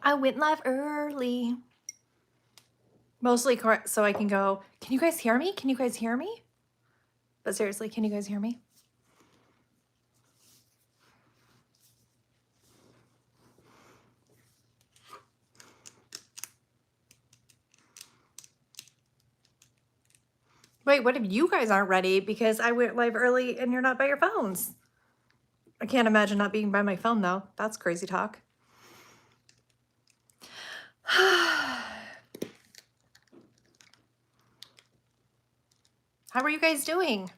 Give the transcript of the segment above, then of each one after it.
I went live early. Mostly correct, so I can go, can you guys hear me? Can you guys hear me? But seriously, can you guys hear me? Wait, what if you guys aren't ready because I went live early and you're not by your phones? I can't imagine not being by my phone though. That's crazy talk. How are you guys doing?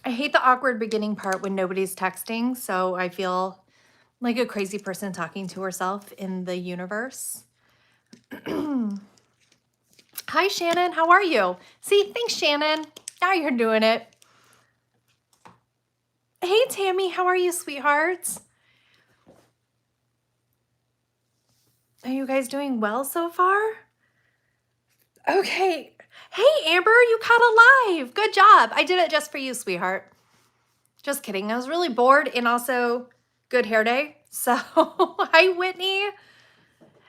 I hate the awkward beginning part when nobody's texting, so I feel like a crazy person talking to herself in the universe. Hi, Shannon. How are you? See, thanks, Shannon. Now you're doing it. Hey, Tammy. How are you, sweethearts? Are you guys doing well so far? Okay. Hey, Amber, you caught alive. Good job. I did it just for you, sweetheart. Just kidding. I was really bored and also good hair day. So, hi, Whitney.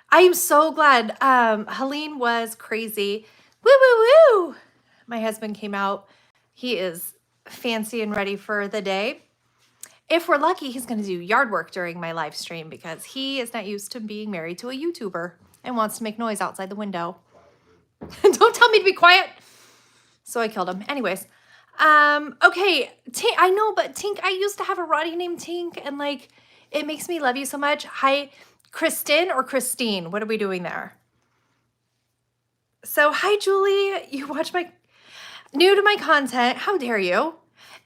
I am so glad. Helene was crazy. Woo, woo, woo. My husband came out. He is fancy and ready for the day. If we're lucky, he's going to do yard work during my live stream because he is not used to being married to a YouTuber and wants to make noise outside the window. Don't tell me to be quiet. So I killed him. Anyways, okay. I know, but Tink, I used to have a Roddy named Tink, and like, it makes me love you so much. Hi, Kristen or Christine. What are we doing there? So, hi, Julie. You watch my new to my content. How dare you?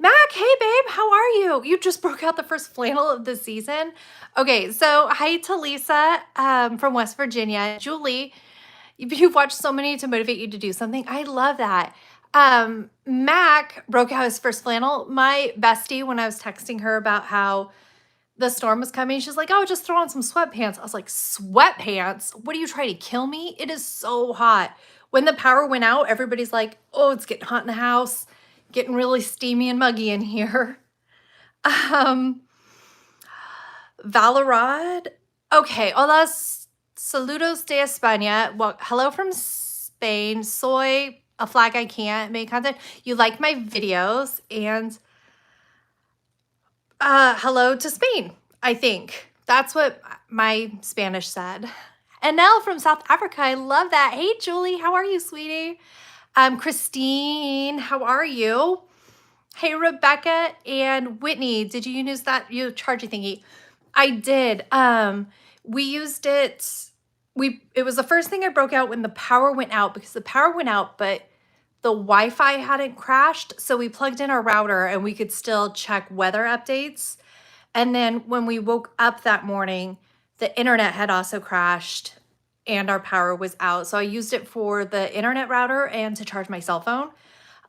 Mac, hey, babe. How are you? You just broke out the first flannel of the season. Okay, so hi to Lisa from West Virginia. Julie, you've watched so many to motivate you to do something. I love that. Mac broke out his first flannel. My bestie, when I was texting her about how the storm was coming, she's like, oh, just throw on some sweatpants. I was like, sweatpants? What are you trying to kill me? It is so hot. When the power went out, everybody's like, oh, it's getting hot in the house, getting really steamy and muggy in here. Valerod. Okay, hola, saludos de España. Well, hello from Spain. Soy a flag I can't make content. You like my videos, and hello to Spain, I think. That's what my Spanish said. And Nell from South Africa. I love that. Hey, Julie. How are you, sweetie? Christine, how are you? Hey, Rebecca and Whitney. Did you use that charging thingy? I did. We used it. It was the first thing I broke out when the power went out, because the power went out, but the Wi-Fi hadn't crashed. So we plugged in our router and we could still check weather updates. And then when we woke up that morning, the internet had also crashed and our power was out. So I used it for the internet router and to charge my cell phone.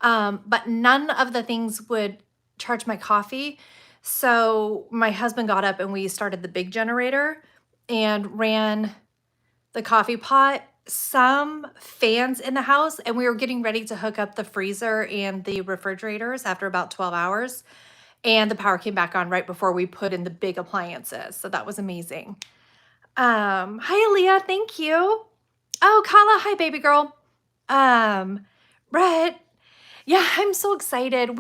But none of the things would charge my coffee. So my husband got up and we started the big generator and ran the coffee pot, some fans in the house, and we were getting ready to hook up the freezer and the refrigerators after about 12 hours. And the power came back on right before we put in the big appliances. So that was amazing. Hi, Aaliyah. Thank you. Oh, Kala. Hi, baby girl. Brett. Yeah, I'm so excited.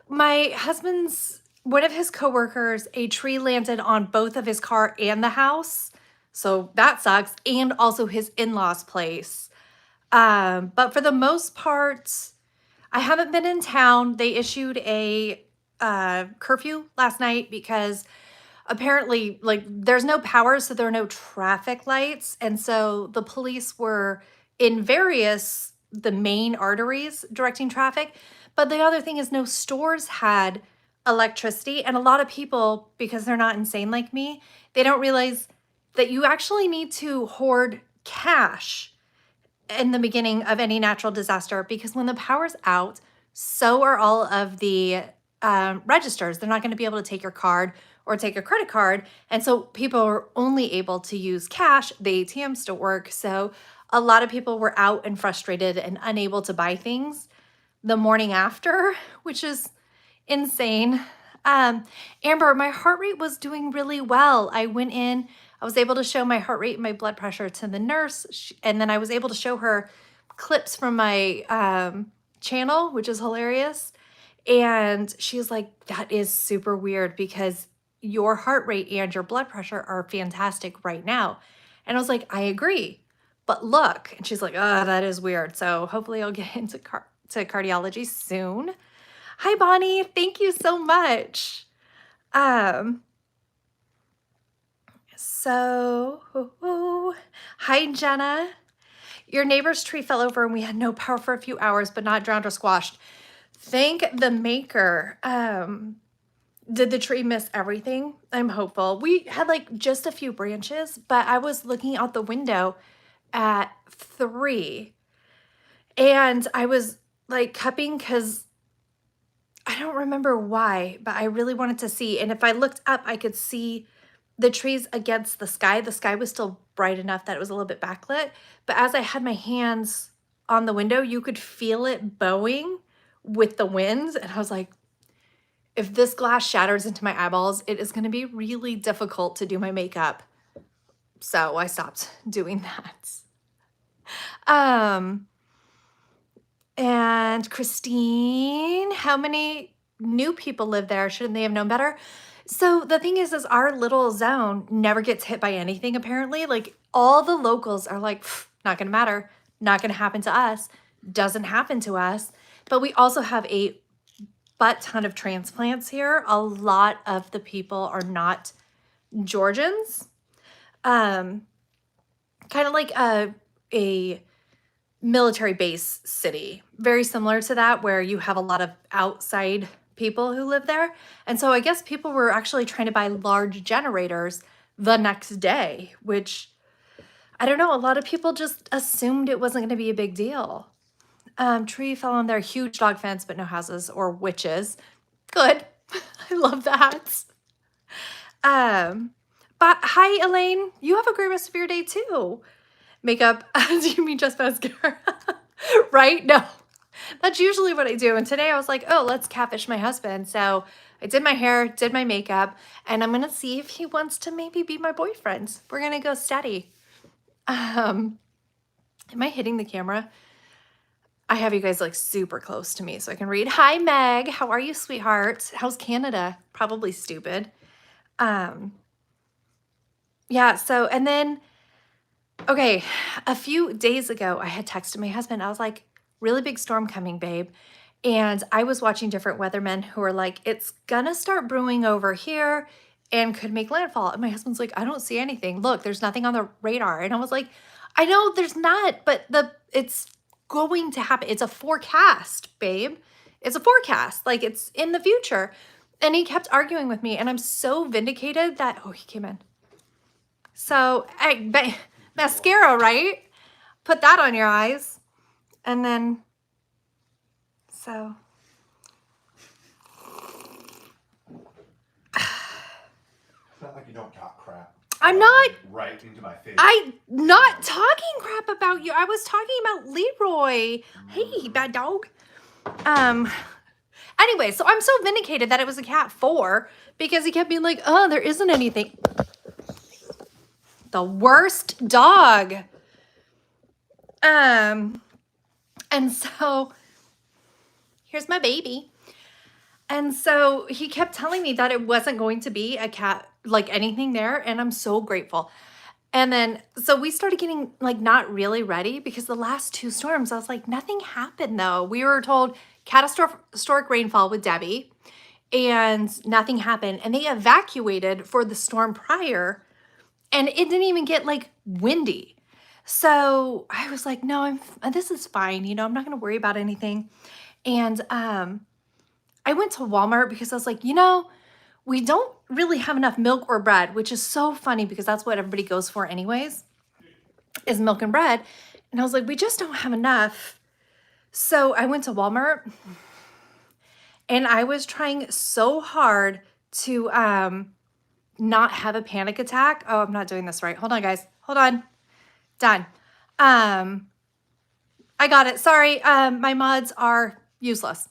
My husband's, one of his coworkers, a tree landed on both of his car and the house. So that sucks. And also his in-laws' place. But for the most part, I haven't been in town. They issued a curfew last night because apparently, like, there's no power, so there are no traffic lights. And so the police were in the main arteries directing traffic. But the other thing is no stores had electricity. And a lot of people, because they're not insane like me, they don't realize that you actually need to hoard cash in the beginning of any natural disaster, because when the power's out, so are all of the registers. They're not going to be able to take your card or take a credit card. And so people are only able to use cash. The ATMs don't work. So a lot of people were out and frustrated and unable to buy things the morning after, which is insane. Amber, my heart rate was doing really well. I went in I was able to show my heart rate and my blood pressure to the nurse. And then I was able to show her clips from my channel, which is hilarious. And she's like, that is super weird because your heart rate and your blood pressure are fantastic right now. And I was like, I agree. But look, and she's like, oh, that is weird. So hopefully I'll get into cardiology soon. Hi, Bonnie. Thank you so much. Hi, Jenna. Your neighbor's tree fell over and we had no power for a few hours, but not drowned or squashed. Thank the maker. Did the tree miss everything? I'm hopeful. We had like just a few branches, but I was looking out the window at 3 and I was like cupping because I don't remember why, but I really wanted to see. And if I looked up, I could see the trees against the sky. The sky was still bright enough that it was a little bit backlit. But as I had my hands on the window, you could feel it bowing with the winds. And I was like, if this glass shatters into my eyeballs, it is going to be really difficult to do my makeup. So I stopped doing that. And Christine, how many new people live there? Shouldn't they have known better? So the thing is our little zone never gets hit by anything, apparently. Like all the locals are like, not gonna matter, not gonna happen to us, doesn't happen to us. But we also have a butt ton of transplants here. A lot of the people are not Georgians. Kind of like a military base city, very similar to that, where you have a lot of outside people who live there. And so I guess people were actually trying to buy large generators the next day, which I don't know, a lot of people just assumed it wasn't going to be a big deal. Tree fell on their huge dog fence, but no houses or witches. Good. I love that. But hi, Elaine. You have a great rest of your day too. Makeup, do you mean just mascara? Right? No, that's usually what I do. And today I was like, oh, let's catfish my husband. So I did my hair, did my makeup, and I'm going to see if he wants to maybe be my boyfriend. We're going to go steady. Am I hitting the camera? I have you guys like super close to me so I can read. Hi, Meg. How are you, sweetheart? How's Canada? Probably stupid. Yeah, so, and then okay, a few days ago, I had texted my husband. I was like, really big storm coming, babe. And I was watching different weathermen who were like, it's gonna start brewing over here and could make landfall. And my husband's like, I don't see anything. Look, there's nothing on the radar. And I was like, I know there's not, but it's going to happen. It's a forecast, babe. It's a forecast. Like it's in the future. And he kept arguing with me. And I'm so vindicated that, oh, he came in. So, mascara, right? Put that on your eyes. And then, so. It's not like you don't talk crap. I'm not. Right into my face. I'm not talking crap about you. I was talking about Leroy. Hey, bad dog. Anyway, so I'm so vindicated that it was a cat 4 because he kept being like, oh, there isn't anything. The worst dog. And so here's my baby. And so he kept telling me that it wasn't going to be a cat, like anything there. And I'm so grateful. And then, so we started getting like not really ready because the last 2 storms, I was like, nothing happened though. We were told catastrophic rainfall with Debbie and nothing happened. And they evacuated for the storm prior. And it didn't even get like windy. So I was like, no, this is fine. You know, I'm not going to worry about anything. And I went to Walmart because I was like, you know, we don't really have enough milk or bread, which is so funny because that's what everybody goes for anyways, is milk and bread. And I was like, we just don't have enough. So I went to Walmart and I was trying so hard to not have a panic attack. Oh, I'm not doing this right. Hold on, guys. Hold on. Done. I got it. Sorry. My mods are useless.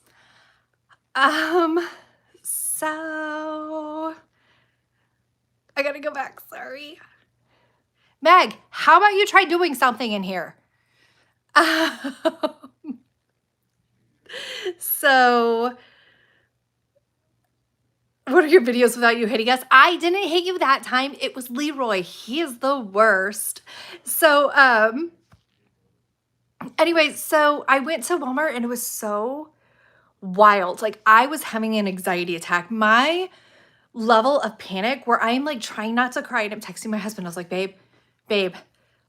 So I gotta go back. Sorry. Meg, how about you try doing something in here? So, what are your videos without you hitting us? I didn't hit you that time. It was Leroy. He is the worst. So, anyway, so I went to Walmart and it was so wild. Like I was having an anxiety attack. My level of panic where I'm like trying not to cry and I'm texting my husband. I was like, babe,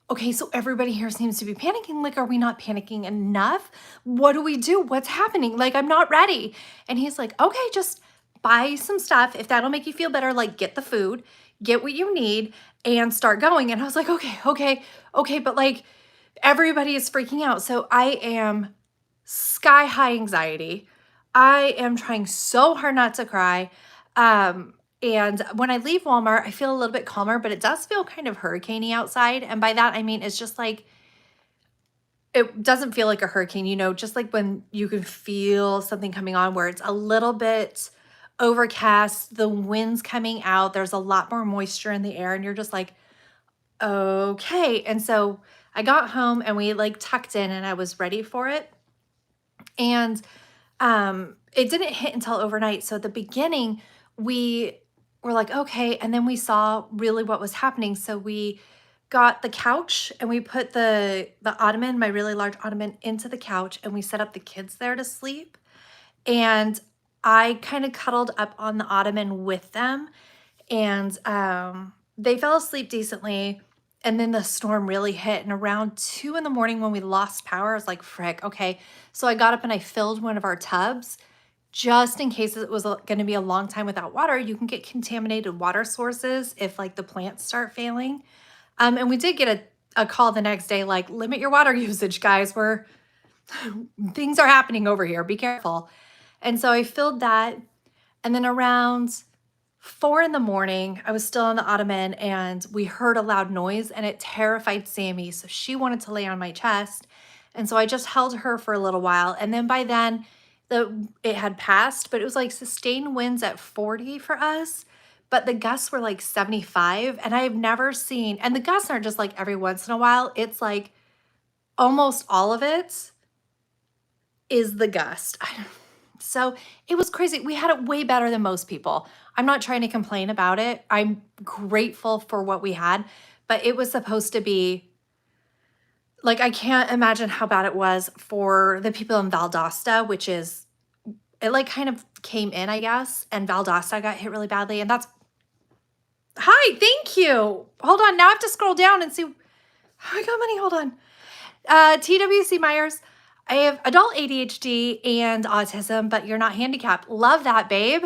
okay, so everybody here seems to be panicking. Like, are we not panicking enough? What do we do? What's happening? Like, I'm not ready. And he's like, okay, just buy some stuff. If that'll make you feel better, like get the food, get what you need and start going. And I was like, okay. But like everybody is freaking out. So I am sky high anxiety. I am trying so hard not to cry. And when I leave Walmart, I feel a little bit calmer, but it does feel kind of hurricaney outside. And by that, I mean, it's just like, it doesn't feel like a hurricane, you know, just like when you can feel something coming on where it's a little bit overcast, the wind's coming out, there's a lot more moisture in the air, and you're just like, okay. And so I got home and we like tucked in and I was ready for it. And it didn't hit until overnight. So at the beginning, we were like, okay. And then we saw really what was happening. So we got the couch and we put the ottoman, my really large ottoman, into the couch and we set up the kids there to sleep. And I kind of cuddled up on the ottoman with them and they fell asleep decently. And then the storm really hit. And around 2 in the morning when we lost power, I was like, frick, okay. So I got up and I filled one of our tubs just in case it was going to be a long time without water. You can get contaminated water sources if like the plants start failing. And we did get a call the next day, like, limit your water usage, guys. Things are happening over here. Be careful. And so I filled that. And then around 4 in the morning, I was still on the ottoman and we heard a loud noise and it terrified Sammy. So she wanted to lay on my chest. And so I just held her for a little while. And then by then it had passed, but it was like sustained winds at 40 for us. But the gusts were like 75 and I've never seen, and the gusts aren't just like every once in a while. It's like almost all of it is the gust. So it was crazy. We had it way better than most people. I'm not trying to complain about it. I'm grateful for what we had, but it was supposed to be like, I can't imagine how bad it was for the people in Valdosta, which is, it like kind of came in, I guess, and Valdosta got hit really badly. And that's, hi, thank you. Hold on. Now I have to scroll down and see. I got money. Hold on. TWC Myers. I have adult ADHD and autism, but you're not handicapped. Love that, babe.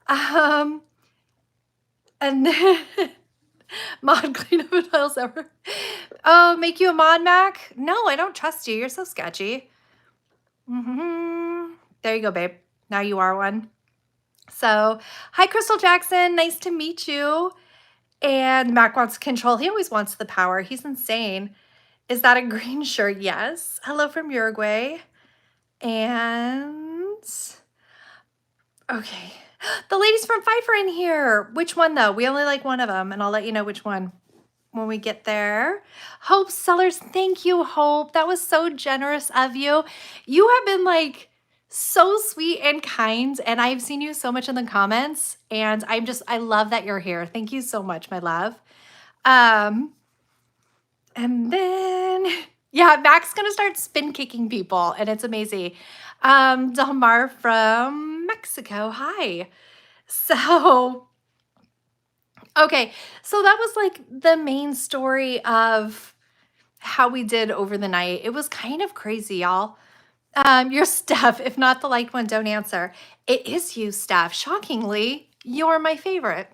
And then mod cleanup and files ever. Oh, make you a mod, Mac? No, I don't trust you. You're so sketchy. There you go, babe. Now you are one. So, hi, Crystal Jackson. Nice to meet you. And Mac wants control. He always wants the power. He's insane. Is that a green shirt? Yes. Hello from Uruguay. And okay. The ladies from Fife are in here. Which one though? We only like one of them and I'll let you know which one when we get there. Hope Sellers, thank you, Hope. That was so generous of you. You have been like so sweet and kind and I've seen you so much in the comments and I love that you're here. Thank you so much, my love. And then, yeah, Mac's going to start spin kicking people, and it's amazing. Delmar from Mexico, hi. So, okay, so that was like the main story of how we did over the night. It was kind of crazy, y'all. Your Steph, if not the liked one, don't answer. It is you, Steph. Shockingly, you're my favorite.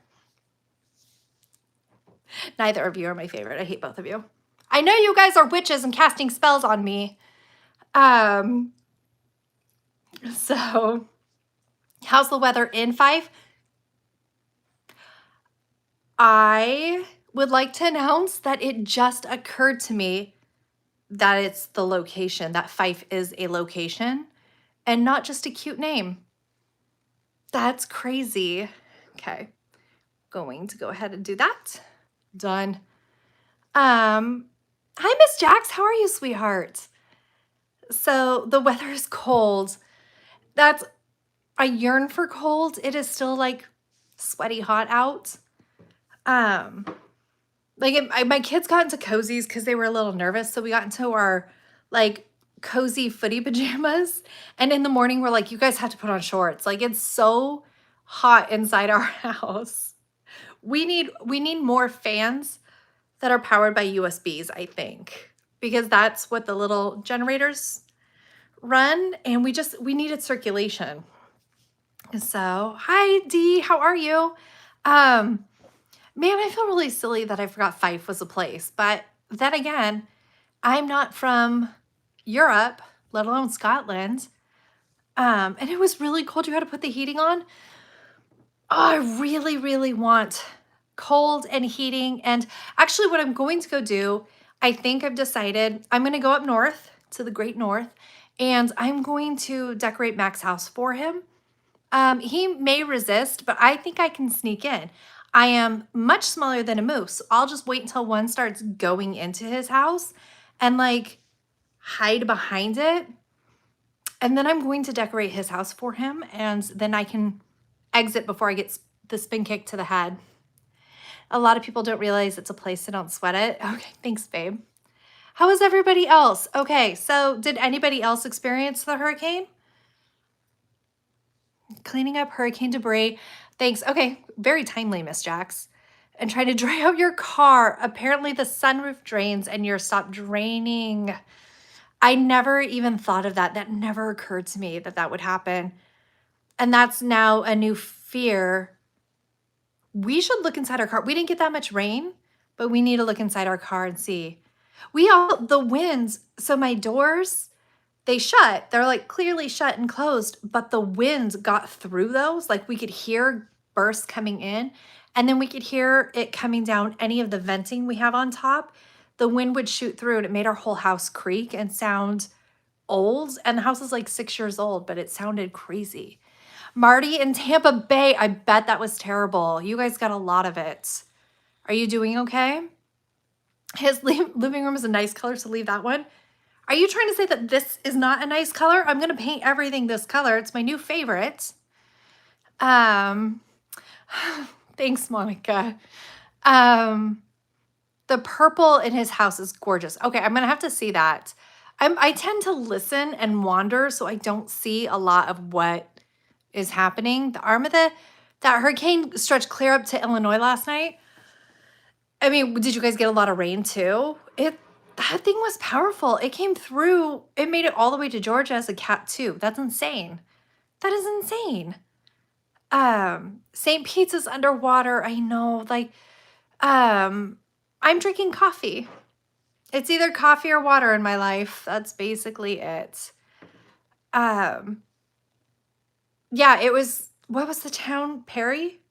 Neither of you are my favorite. I hate both of you. I know you guys are witches and casting spells on me. So how's the weather in Fife? I would like to announce that it just occurred to me that it's the location, that Fife is a location and not just a cute name. That's crazy. Okay, going to go ahead and do that. Done. Hi, Miss Jax. How are you, sweetheart? So the weather is cold. That's I yearn for cold. It is still like sweaty hot out. Um, my kids got into cozies because they were a little nervous, so we got into our like cozy footy pajamas. And in the morning, we're like, you guys have to put on shorts. Like it's so hot inside our house. We need more fans that are powered by USBs, I think, because that's what the little generators run, and we needed circulation. So, hi Dee, how are you? Um, Man, I feel really silly that I forgot Fife was a place, but then again, I'm not from Europe, let alone Scotland. And it was really cold. You had to put the heating on. Oh, I really, really want cold and heating. And actually, what I'm going to go do, I think I've decided I'm going to go up north to the great north and I'm going to decorate Mac's house for him. He may resist, but I think I can sneak in. I am much smaller than a moose. I'll just wait until one starts going into his house and like hide behind it. And then I'm going to decorate his house for him. And then I can exit before I get the spin kick to the head. A lot of people don't realize it's a place, so don't sweat it. Okay, thanks, babe. How is everybody else? Okay, so did anybody else experience the hurricane? Cleaning up hurricane debris. Thanks. Okay, very timely, Miss Jax. And trying to dry out your car. Apparently the sunroof drains and you're stopped draining. I never even thought of that. That never occurred to me that that would happen. And that's now a new fear. We should look inside our car. We didn't get that much rain, but we need to look inside our car and see. The winds, so my doors, they shut. They're like clearly shut and closed, but the winds got through those. Like we could hear bursts coming in, and then we could hear it coming down any of the venting we have on top. The wind would shoot through and it made our whole house creak and sound old. And the house is like 6 years old, but it sounded crazy. Marty in Tampa Bay, I bet that was terrible. You guys got a lot of it. Are you doing okay? His living room is a nice color, so leave that one. Are you trying to say that this is not a nice color? I'm going to paint everything this color. It's my new favorite. Thanks, Monica. The purple in his house is gorgeous. Okay, I'm going to have to see that. I tend to listen and wander, so I don't see a lot of what is happening. The arm of that hurricane stretched clear up to Illinois last night. I mean, did you guys get a lot of rain too? That thing was powerful. It came through. It made it all the way to Georgia as a Cat 2. That's insane. That is insane. St. Pete's is underwater. I know. Like, I'm drinking coffee. It's either coffee or water in my life. That's basically it. Yeah, it was, what was the town? Perry?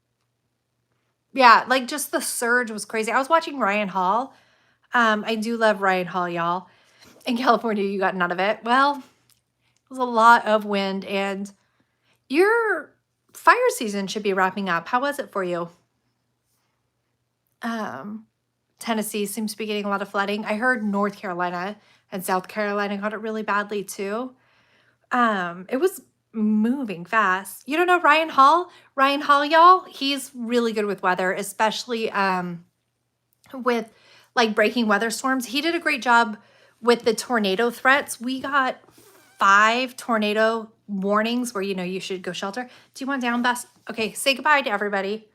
Yeah, like just the surge was crazy. I was watching Ryan Hall. I do love Ryan Hall, y'all. In California, you got none of it. Well, it was a lot of wind, and your fire season should be wrapping up. How was it for you? Tennessee seems to be getting a lot of flooding. I heard North Carolina and South Carolina got it really badly too. It was moving fast. You don't know Ryan Hall? Ryan Hall, y'all, he's really good with weather, especially with like breaking weather storms. He did a great job with the tornado threats. We got 5 tornado warnings where, you should go shelter. Do you want down, Bess? Okay, say goodbye to everybody.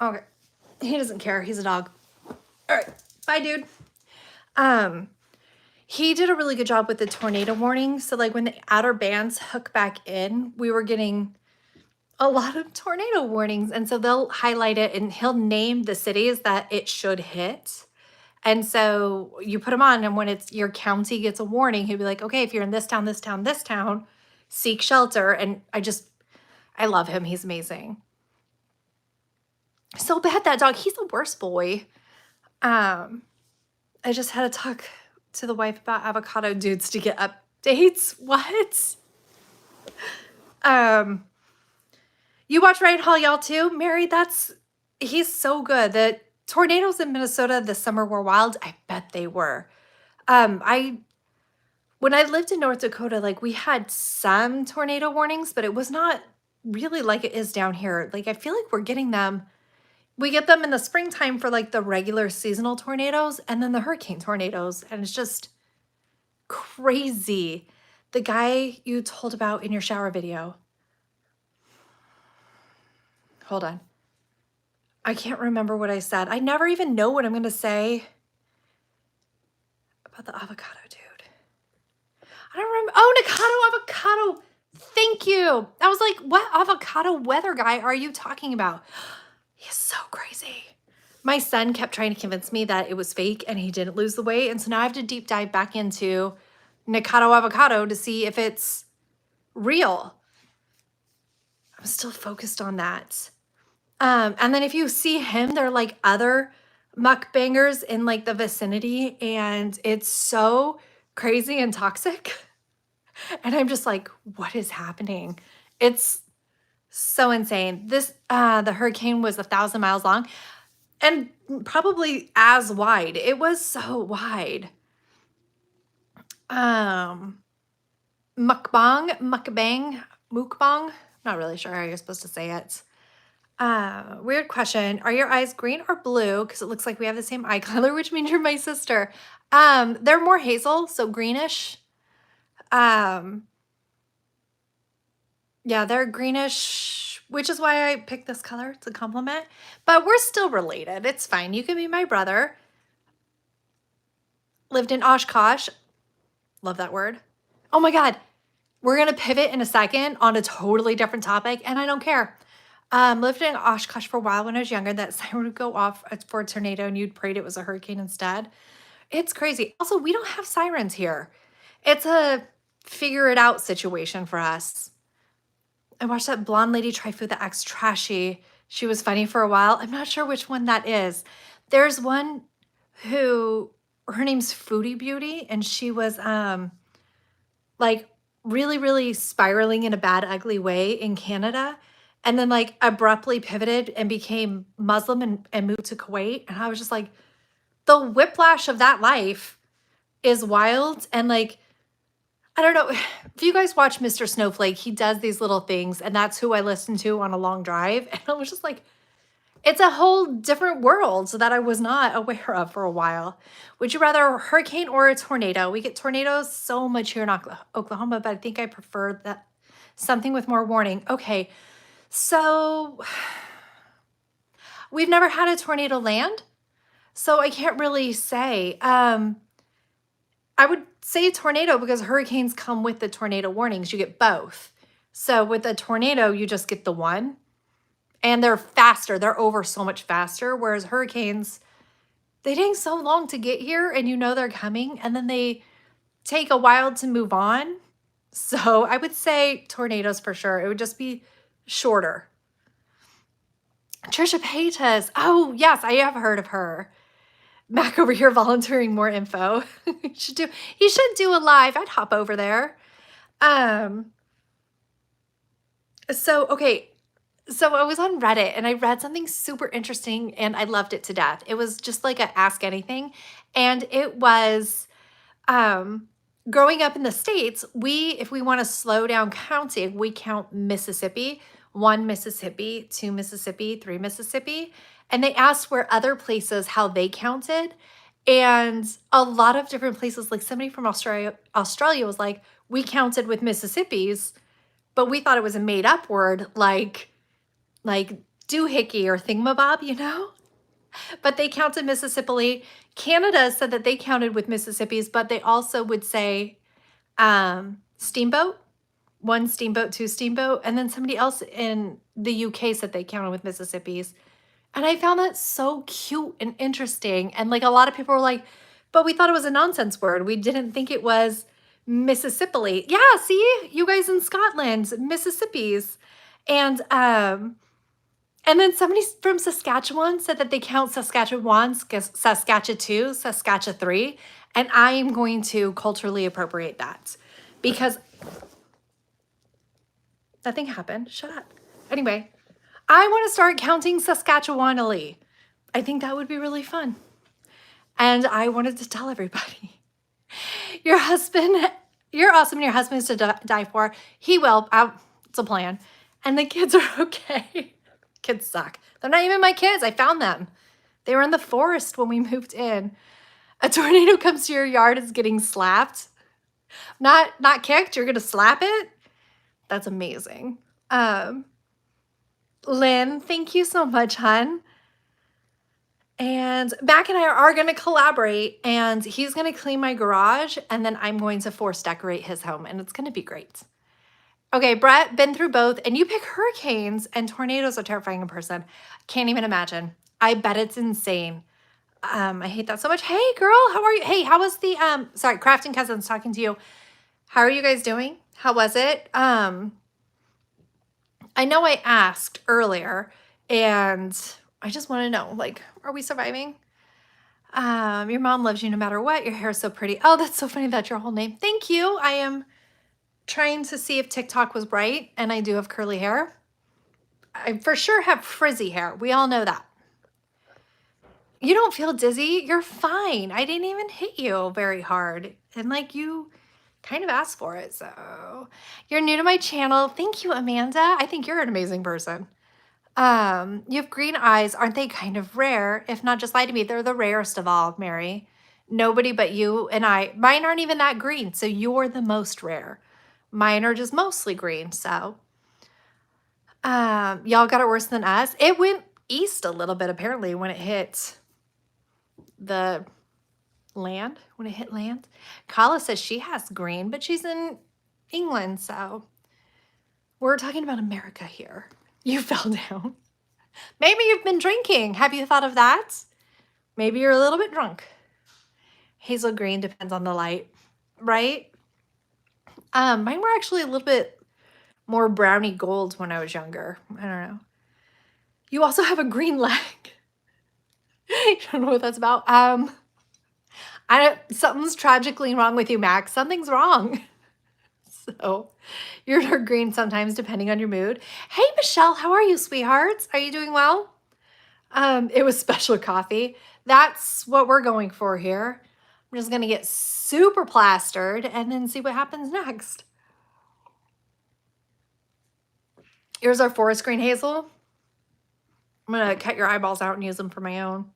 Okay, he doesn't care. He's a dog. All right, bye, dude. He did a really good job with the tornado warnings. So like when the outer bands hook back in, we were getting a lot of tornado warnings. And so they'll highlight it and he'll name the cities that it should hit. And so you put them on, and when it's your county gets a warning, he'll be like, okay, if you're in this town, this town, this town, seek shelter. And I love him. He's amazing. So bad, that dog. He's the worst boy. I just had to talk to the wife about avocado dudes to get updates. What? You watch Ryan Hall, y'all, too? Mary, he's so good that tornadoes in Minnesota this summer were wild. I bet they were. When I lived in North Dakota, like we had some tornado warnings, but it was not really like it is down here. Like I feel like we're getting them. We get them in the springtime for like the regular seasonal tornadoes and then the hurricane tornadoes. And it's just crazy. The guy you told about in your shower video. Hold on. I can't remember what I said. I never even know what I'm going to say about the avocado dude. I don't remember. Oh, Nakano avocado. Thank you. I was like, what avocado weather guy are you talking about? He's so crazy. My son kept trying to convince me that it was fake and he didn't lose the weight. And so now I have to deep dive back into Nakano avocado to see if it's real. I'm still focused on that. And then if you see him, there are like other mukbangers in like the vicinity and it's so crazy and toxic. And I'm just like, what is happening? It's so insane. This, the hurricane was 1,000 miles long and probably as wide. It was so wide. Mukbang, not really sure how you're supposed to say it. Weird question. Are your eyes green or blue? Because it looks like we have the same eye color, which means you're my sister. They're more hazel, so greenish. Yeah, they're greenish, which is why I picked this color. It's a compliment. But we're still related. It's fine. You can be my brother. Lived in Oshkosh. Love that word. Oh my God. We're going to pivot in a second on a totally different topic, and I don't care. Lived in Oshkosh for a while when I was younger. That siren would go off for a tornado, and you'd prayed it was a hurricane instead. It's crazy. Also, we don't have sirens here. It's a figure it out situation for us. I watched that blonde lady try food that acts trashy. She was funny for a while. I'm not sure which one that is. There's one who, her name's Foodie Beauty, and she was like really, really spiraling in a bad, ugly way in Canada, and then like abruptly pivoted and became Muslim and moved to Kuwait. And I was just like, the whiplash of that life is wild. And like, I don't know if you guys watch Mr. Snowflake, he does these little things, and that's who I listen to on a long drive. And I was just like, it's a whole different world that I was not aware of for a while. Would you rather a hurricane or a tornado? We get tornadoes so much here in Oklahoma, but I think I prefer that something with more warning. Okay, so we've never had a tornado land, so I can't really say. I would say tornado because hurricanes come with the tornado warnings. You get both. So with a tornado, you just get the one. And they're faster. They're over so much faster. Whereas hurricanes, they take so long to get here and you know they're coming. And then they take a while to move on. So I would say tornadoes for sure. It would just be shorter. Trisha Paytas. Oh, yes, I have heard of her. Mac over here volunteering more info. He should do a live. I'd hop over there. So I was on Reddit and I read something super interesting and I loved it to death. It was just like a Ask Anything. And it was growing up in the States, if we want to slow down counting, we count Mississippi, 1 Mississippi, 2 Mississippi, 3 Mississippi. And they asked where other places, how they counted. And a lot of different places, like somebody from Australia was like, we counted with Mississippis, but we thought it was a made up word like doohickey or thingamabob, you know? But they counted Mississippi. Canada said that they counted with Mississippis, but they also would say steamboat, 1 steamboat, 2 steamboat. And then somebody else in the UK said they counted with Mississippis. And I found that so cute and interesting. And like a lot of people were like, but we thought it was a nonsense word. We didn't think it was Mississippi. Yeah, see, you guys in Scotland, Mississippi's. And then somebody from Saskatchewan said that they count Saskatchewan, Saskatchewan 2, Saskatchewan 3. And I am going to culturally appropriate that because nothing happened. Shut up. Anyway, I want to start counting Saskatchewanally. I think that would be really fun. And I wanted to tell everybody, your husband, you're awesome and your husband is to die for. He will. It's a plan. And the kids are okay. Kids suck. They're not even my kids. I found them. They were in the forest when we moved in. A tornado comes to your yard, is getting slapped. Not kicked, you're gonna slap it? That's amazing. Lynn, thank you so much, hun. And Mac and I are going to collaborate, and he's going to clean my garage, and then I'm going to force decorate his home, and it's going to be great. Okay, Brett, been through both, and you pick hurricanes, and tornadoes are terrifying in person. Can't even imagine. I bet it's insane. I hate that so much. Hey, girl, how are you? Hey, how was the, sorry, Crafting Cousins talking to you. How are you guys doing? How was it? I know I asked earlier, and I just want to know, like, are we surviving? Your mom loves you no matter what. Your hair is so pretty. Oh, that's so funny. That's your whole name. Thank you. I am trying to see if TikTok was right, and I do have curly hair. I for sure have frizzy hair. We all know that. You don't feel dizzy. You're fine. I didn't even hit you very hard. And like you kind of asked for it. So you're new to my channel. Thank you, Amanda. I think you're an amazing person. You have green eyes. Aren't they kind of rare? If not, just lie to me. They're the rarest of all, Mary. Nobody but you and I. Mine aren't even that green, so you're the most rare. Mine are just mostly green, so. Y'all got it worse than us. It went east a little bit, apparently, when it hit the land. When it hit land. Kala says she has green, but she's in England, so. We're talking about America here. You fell down. Maybe you've been drinking. Have you thought of that? Maybe you're a little bit drunk. Hazel green depends on the light, right? Mine were actually a little bit more brownie gold when I was younger. I don't know. You also have a green leg. I don't know what that's about. Something's tragically wrong with you, Max. Something's wrong. So you're green sometimes depending on your mood. Hey, Michelle, how are you, sweethearts? Are you doing well? It was special coffee. That's what we're going for here. I'm just going to get super plastered and then see what happens next. Here's our forest green, Hazel. I'm going to cut your eyeballs out and use them for my own.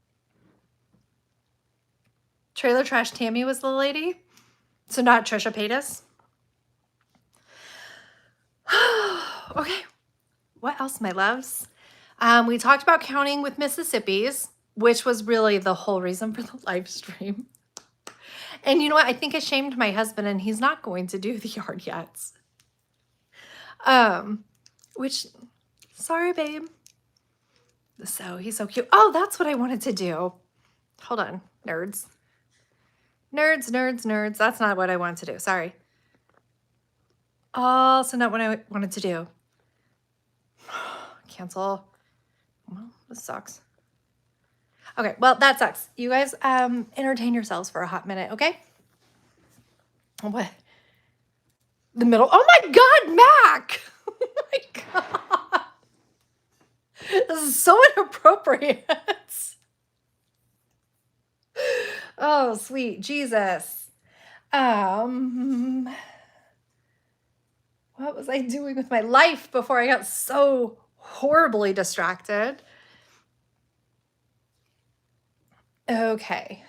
Trailer Trash Tammy was the lady. So not Trisha Paytas. Okay. What else, my loves? We talked about counting with Mississippi's, which was really the whole reason for the live stream. And you know what? I think I shamed my husband, and he's not going to do the yard yet. Which, sorry, babe. So he's so cute. Oh, that's what I wanted to do. Hold on, nerds. Nerds, nerds, nerds. That's not what I wanted to do. Sorry. Also not what I wanted to do. Cancel. Well, this sucks. Okay, well, that sucks. You guys entertain yourselves for a hot minute, okay? What? The middle. Oh my God, Mac! Oh my God. This is so inappropriate. Oh, sweet Jesus. What was I doing with my life before I got so horribly distracted? Okay.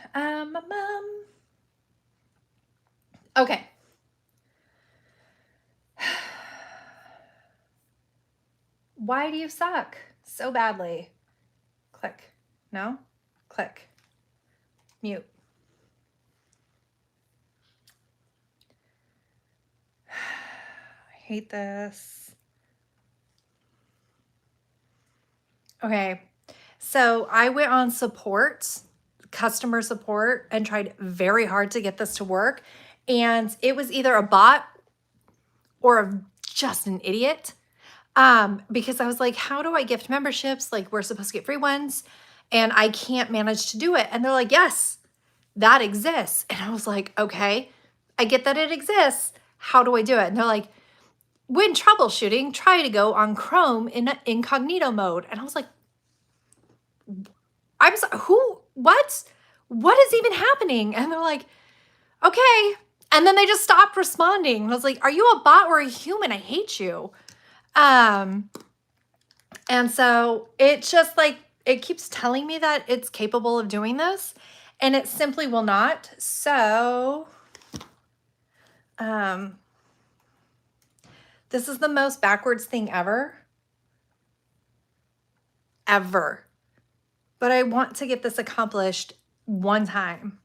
Okay. Why do you suck so badly? Click. No? Click. Mute. I hate this. Okay. So I went on support, customer support, and tried very hard to get this to work. And it was either a bot or just an idiot. Because I was like, how do I gift memberships? Like, we're supposed to get free ones, and I can't manage to do it. And they're like, yes, that exists. And I was like, okay, I get that it exists. How do I do it? And they're like, when troubleshooting, try to go on Chrome in incognito mode. And I was like, I'm sorry, what is even happening? And they're like, okay. And then they just stopped responding. I was like, are you a bot or a human? I hate you. And so it's just like, it keeps telling me that it's capable of doing this and it simply will not. So, this is the most backwards thing ever. Ever. But I want to get this accomplished one time.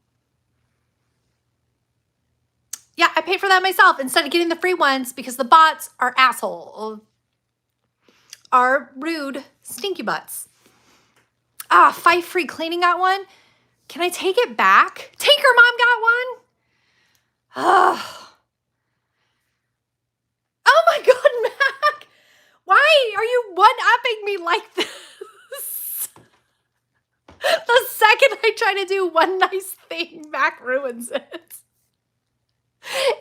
Yeah, I paid for that myself instead of getting the free ones because the bots are asshole. Are rude, stinky butts. 5 free cleaning got one. Can I take it back? Tinker Mom got one. Oh my God, Mac. Why are you one-upping me like this? The second I try to do one nice thing, Mac ruins it.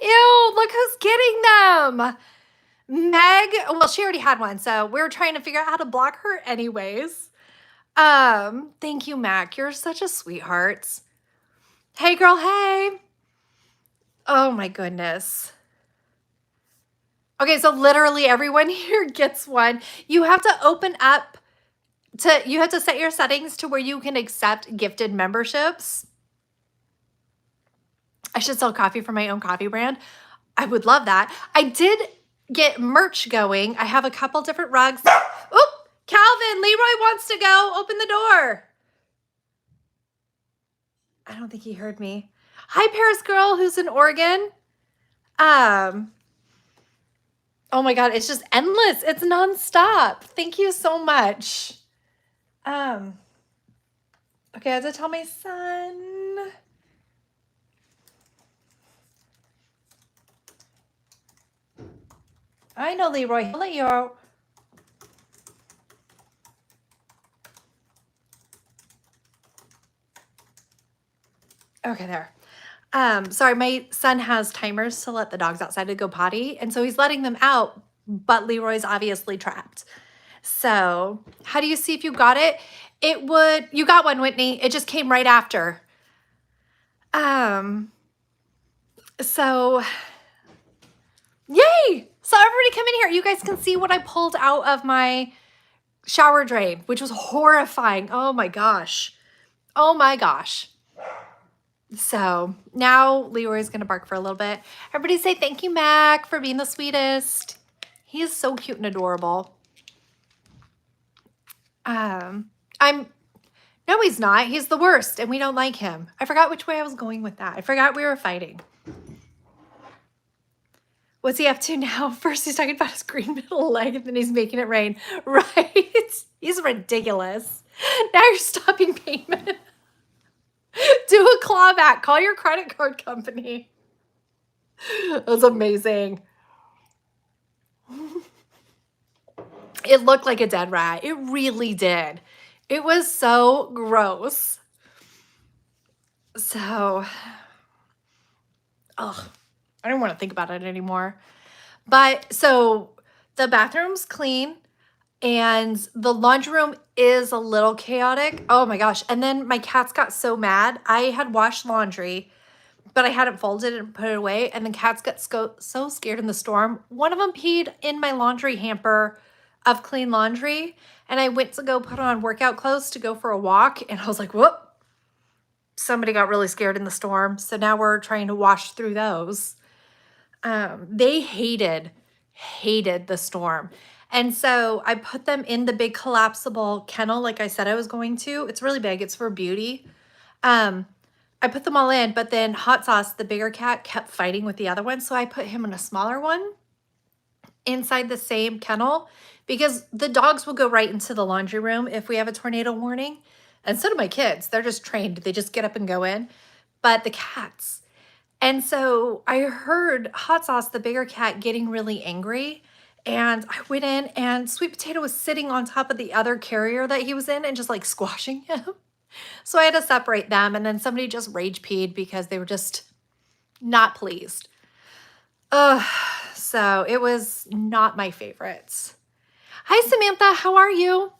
Ew, look who's getting them. Meg, well, she already had one, so we were trying to figure out how to block her anyways. Thank you, Mac. You're such a sweetheart. Hey, girl, hey. Oh my goodness. Okay, so literally everyone here gets one. You have to open up you have to set your settings to where you can accept gifted memberships. I should sell coffee for my own coffee brand. I would love that. I did get merch going. I have a couple different rugs. Oop, Calvin, Leroy wants to go. Open the door. I don't think he heard me. Hi, Paris girl, who's in Oregon. Oh my God, it's just endless. It's nonstop. Thank you so much. Okay, I have to tell my son. I know, Leroy. He'll let you out. Okay, there. Sorry, my son has timers to let the dogs outside to go potty, and so he's letting them out, but Leroy's obviously trapped. So, how do you see if you got it? You got one, Whitney. It just came right after. So, yay! So everybody come in here. You guys can see what I pulled out of my shower drain, which was horrifying. Oh my gosh. Oh my gosh. So now Leroy's going to bark for a little bit. Everybody say thank you, Mac, for being the sweetest. He is so cute and adorable. No, he's not. He's the worst and we don't like him. I forgot which way I was going with that. I forgot we were fighting. What's he up to now? First, he's talking about his green middle leg, and then he's making it rain. Right? He's ridiculous. Now you're stopping payment. Do a clawback. Call your credit card company. That's amazing. It looked like a dead rat. It really did. It was so gross. So, ugh. I don't want to think about it anymore. But so the bathroom's clean and the laundry room is a little chaotic. Oh my gosh. And then my cats got so mad. I had washed laundry, but I hadn't folded it and put it away. And the cats got so scared in the storm. One of them peed in my laundry hamper of clean laundry. And I went to go put on workout clothes to go for a walk. And I was like, whoop. Somebody got really scared in the storm. So now we're trying to wash through those. They hated the storm. And so I put them in the big collapsible kennel like I said I was going to. It's really big. It's for beauty. I put them all in, but then Hot Sauce, the bigger cat, kept fighting with the other one. So I put him in a smaller one inside the same kennel because the dogs will go right into the laundry room if we have a tornado warning. And so do my kids. They're just trained. They just get up and go in. But the cats... And so I heard Hot Sauce, the bigger cat, getting really angry. And I went in and Sweet Potato was sitting on top of the other carrier that he was in and just like squashing him. So I had to separate them. And then somebody just rage peed because they were just not pleased. So it was not my favorites. Hi, Samantha. How are you?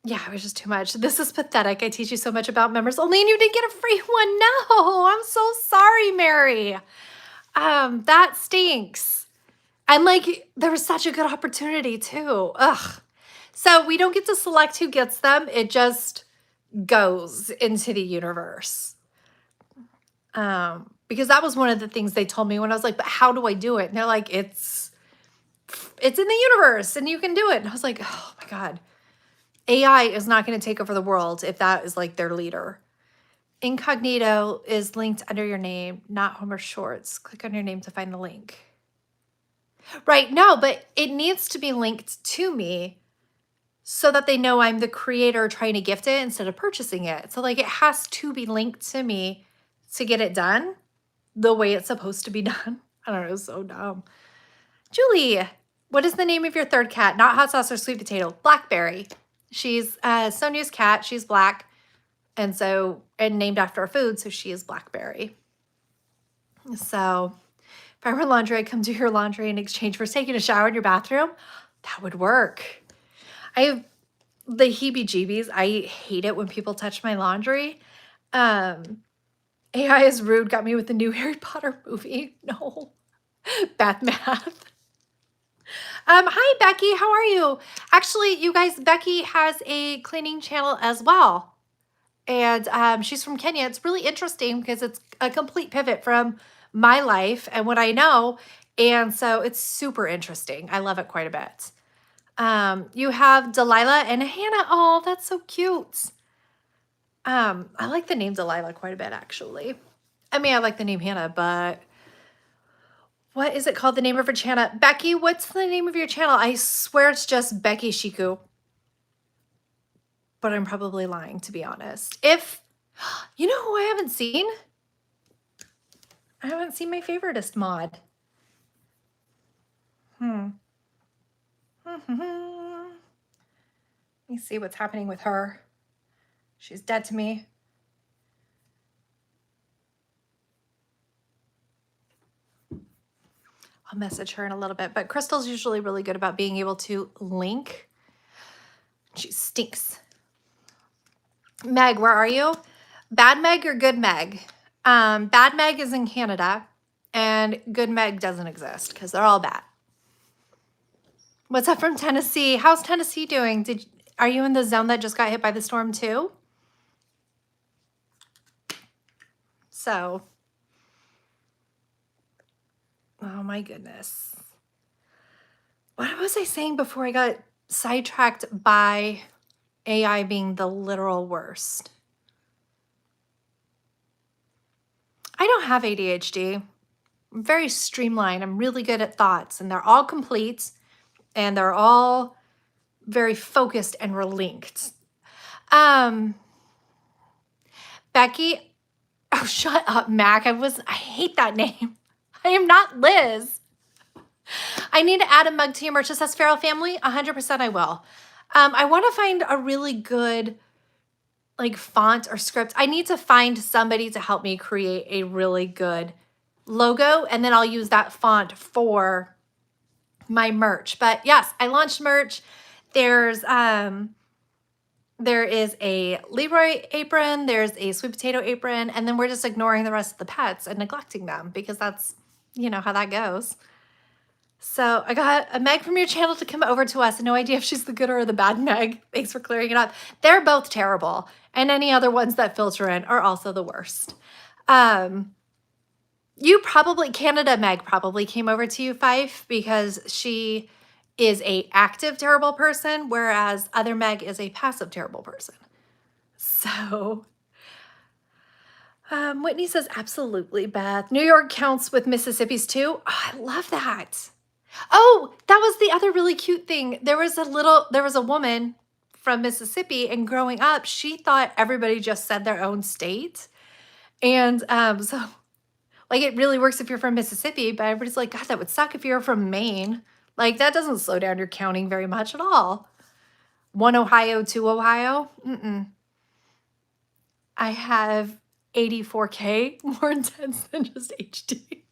Yeah, it was just too much. This is pathetic. I teach you so much about members only and you didn't get a free one. No, I'm so sorry, Mary. That stinks. And like, there was such a good opportunity too. Ugh. So we don't get to select who gets them. It just goes into the universe. Because that was one of the things they told me when I was like, but how do I do it? And they're like, it's in the universe and you can do it. And I was like, oh my God. AI is not going to take over the world if that is like their leader. Incognito is linked under your name, not Homer Shorts. Click on your name to find the link. Right, no, but it needs to be linked to me so that they know I'm the creator trying to gift it instead of purchasing it. So like it has to be linked to me to get it done the way it's supposed to be done. I don't know, it's so dumb. Julie, what is the name of your third cat? Not hot sauce or sweet potato. Blackberry. She's Sonia's cat. She's black. And named after a food, so she is Blackberry. So if I were laundry, I'd come do your laundry in exchange for taking a shower in your bathroom. That would work. I have the heebie-jeebies. I hate it when people touch my laundry. AI is rude. Got me with the new Harry Potter movie. No. Bad math. Hi, Becky. How are you? Actually, you guys, Becky has a cleaning channel as well. And she's from Kenya. It's really interesting because it's a complete pivot from my life and what I know. And so it's super interesting. I love it quite a bit. You have Delilah and Hannah. Oh, that's so cute. I like the name Delilah quite a bit, actually. I mean, I like the name Hannah, but what is it called? The name of her channel? Becky, what's the name of your channel? I swear it's just Becky Shiku. But I'm probably lying, to be honest. You know who I haven't seen? I haven't seen my favoritist mod. Let me see what's happening with her. She's dead to me. I'll message her in a little bit, but Crystal's usually really good about being able to link. She stinks. Meg, where are you? Bad Meg or Good Meg? Bad Meg is in Canada and Good Meg doesn't exist because they're all bad. What's up from Tennessee? How's Tennessee doing? Are you in the zone that just got hit by the storm too? So, oh my goodness. What was I saying before I got sidetracked by AI being the literal worst? I don't have ADHD. I'm very streamlined. I'm really good at thoughts and they're all complete and they're all very focused and relinked. Becky, oh, shut up, Mac. I hate that name. I am not Liz. I need to add a mug to your merch that says Feral Family. 100% I will. I want to find a really good like font or script. I need to find somebody to help me create a really good logo and then I'll use that font for my merch. But yes, I launched merch. There is a Leroy apron, there's a sweet potato apron, and then we're just ignoring the rest of the pets and neglecting them because that's, you know, how that goes. So I got a Meg from your channel to come over to us. No idea if she's the good or the bad Meg. Thanks for clearing it up. They're both terrible. And any other ones that filter in are also the worst. Canada Meg probably came over to you, Fife, because she is a active terrible person, whereas other Meg is a passive terrible person. So, Whitney says, absolutely, Beth. New York counts with Mississippi's too. Oh, I love that. Oh, that was the other really cute thing. There was a woman from Mississippi, and growing up, she thought everybody just said their own state. And so like it really works if you're from Mississippi, but everybody's like, God, that would suck if you're from Maine. Like that doesn't slow down your counting very much at all. 1 Ohio, 2 Ohio. I have 84K more intense than just HD.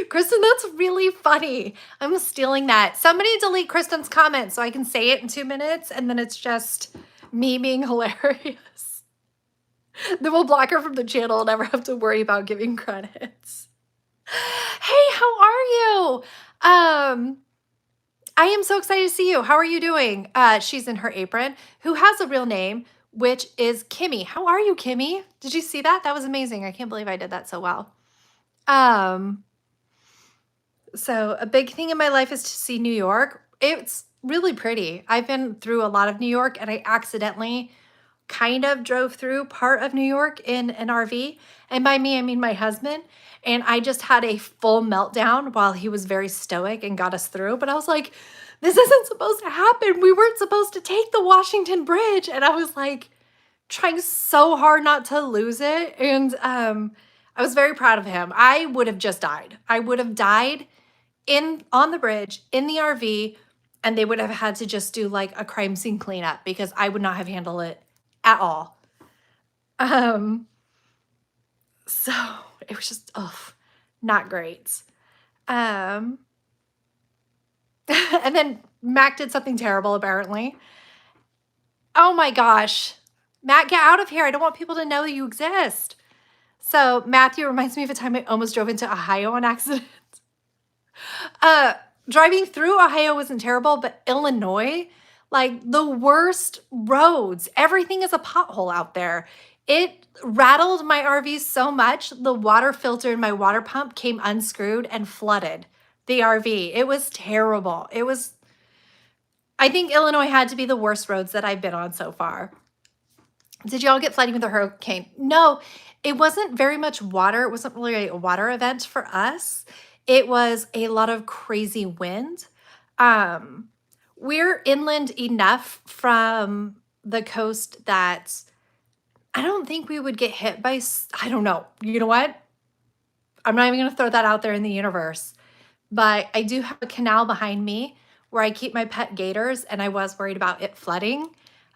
Kristen, that's really funny. I'm stealing that. Somebody delete Kristen's comment so I can say it in 2 minutes and then it's just me being hilarious. Then we'll block her from the channel and never have to worry about giving credits. Hey, how are you? I am so excited to see you. How are you doing? She's in her apron, who has a real name, which is Kimmy. How are you, Kimmy? Did you see that? That was amazing. I can't believe I did that so well. So a big thing in my life is to see New York. It's really pretty. I've been through a lot of New York, and I accidentally kind of drove through part of New York in an RV. And by me, I mean my husband. And I just had a full meltdown while he was very stoic and got us through. But I was like, this isn't supposed to happen. We weren't supposed to take the Washington Bridge. And I was like trying so hard not to lose it. And I was very proud of him. I would have just died. I would have died on the bridge in the RV, and they would have had to just do like a crime scene cleanup because I would not have handled it at all. So it was just, not great. And then Mac did something terrible, apparently. Oh my gosh. Matt, get out of here. I don't want people to know you exist. So Matthew reminds me of a time I almost drove into Ohio on accident. Driving through Ohio wasn't terrible, but Illinois, like the worst roads. Everything is a pothole out there. It rattled my RV so much, the water filter in my water pump came unscrewed and flooded the RV. It was terrible. I think Illinois had to be the worst roads that I've been on so far. Did y'all get flooding with the hurricane? No, it wasn't very much water. It wasn't really a water event for us. It was a lot of crazy wind. We're inland enough from the coast that I don't think we would get hit by, I don't know. You know what? I'm not even going to throw that out there in the universe. But I do have a canal behind me where I keep my pet gators, and I was worried about it flooding.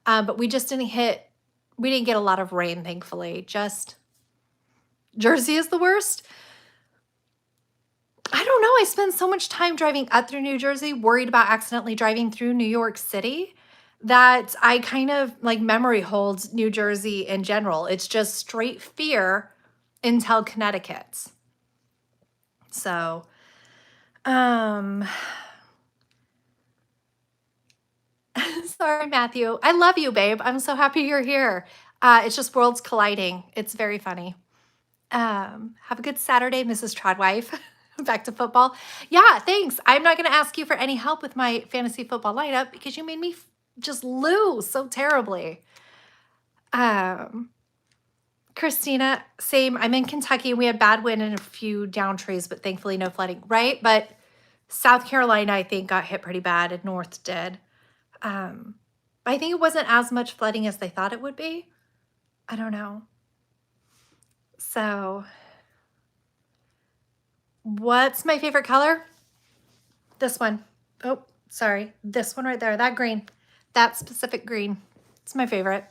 But we just didn't get a lot of rain, thankfully. Just Jersey is the worst. I don't know. I spend so much time driving up through New Jersey, worried about accidentally driving through New York City, that I kind of like memory holds New Jersey in general. It's just straight fear until Connecticut. So, sorry, Matthew. I love you, babe. I'm so happy you're here. It's just worlds colliding. It's very funny. Have a good Saturday, Mrs. Tradwife. Back to football. Yeah, thanks. I'm not going to ask you for any help with my fantasy football lineup because you made me just lose so terribly. Christina, same. I'm in Kentucky. We had bad wind and a few down trees, but thankfully no flooding, right? But South Carolina, I think, got hit pretty bad, and North did. I think it wasn't as much flooding as they thought it would be. I don't know. So, what's my favorite color? This one. Oh, sorry. This one right there. That green. That specific green. It's my favorite.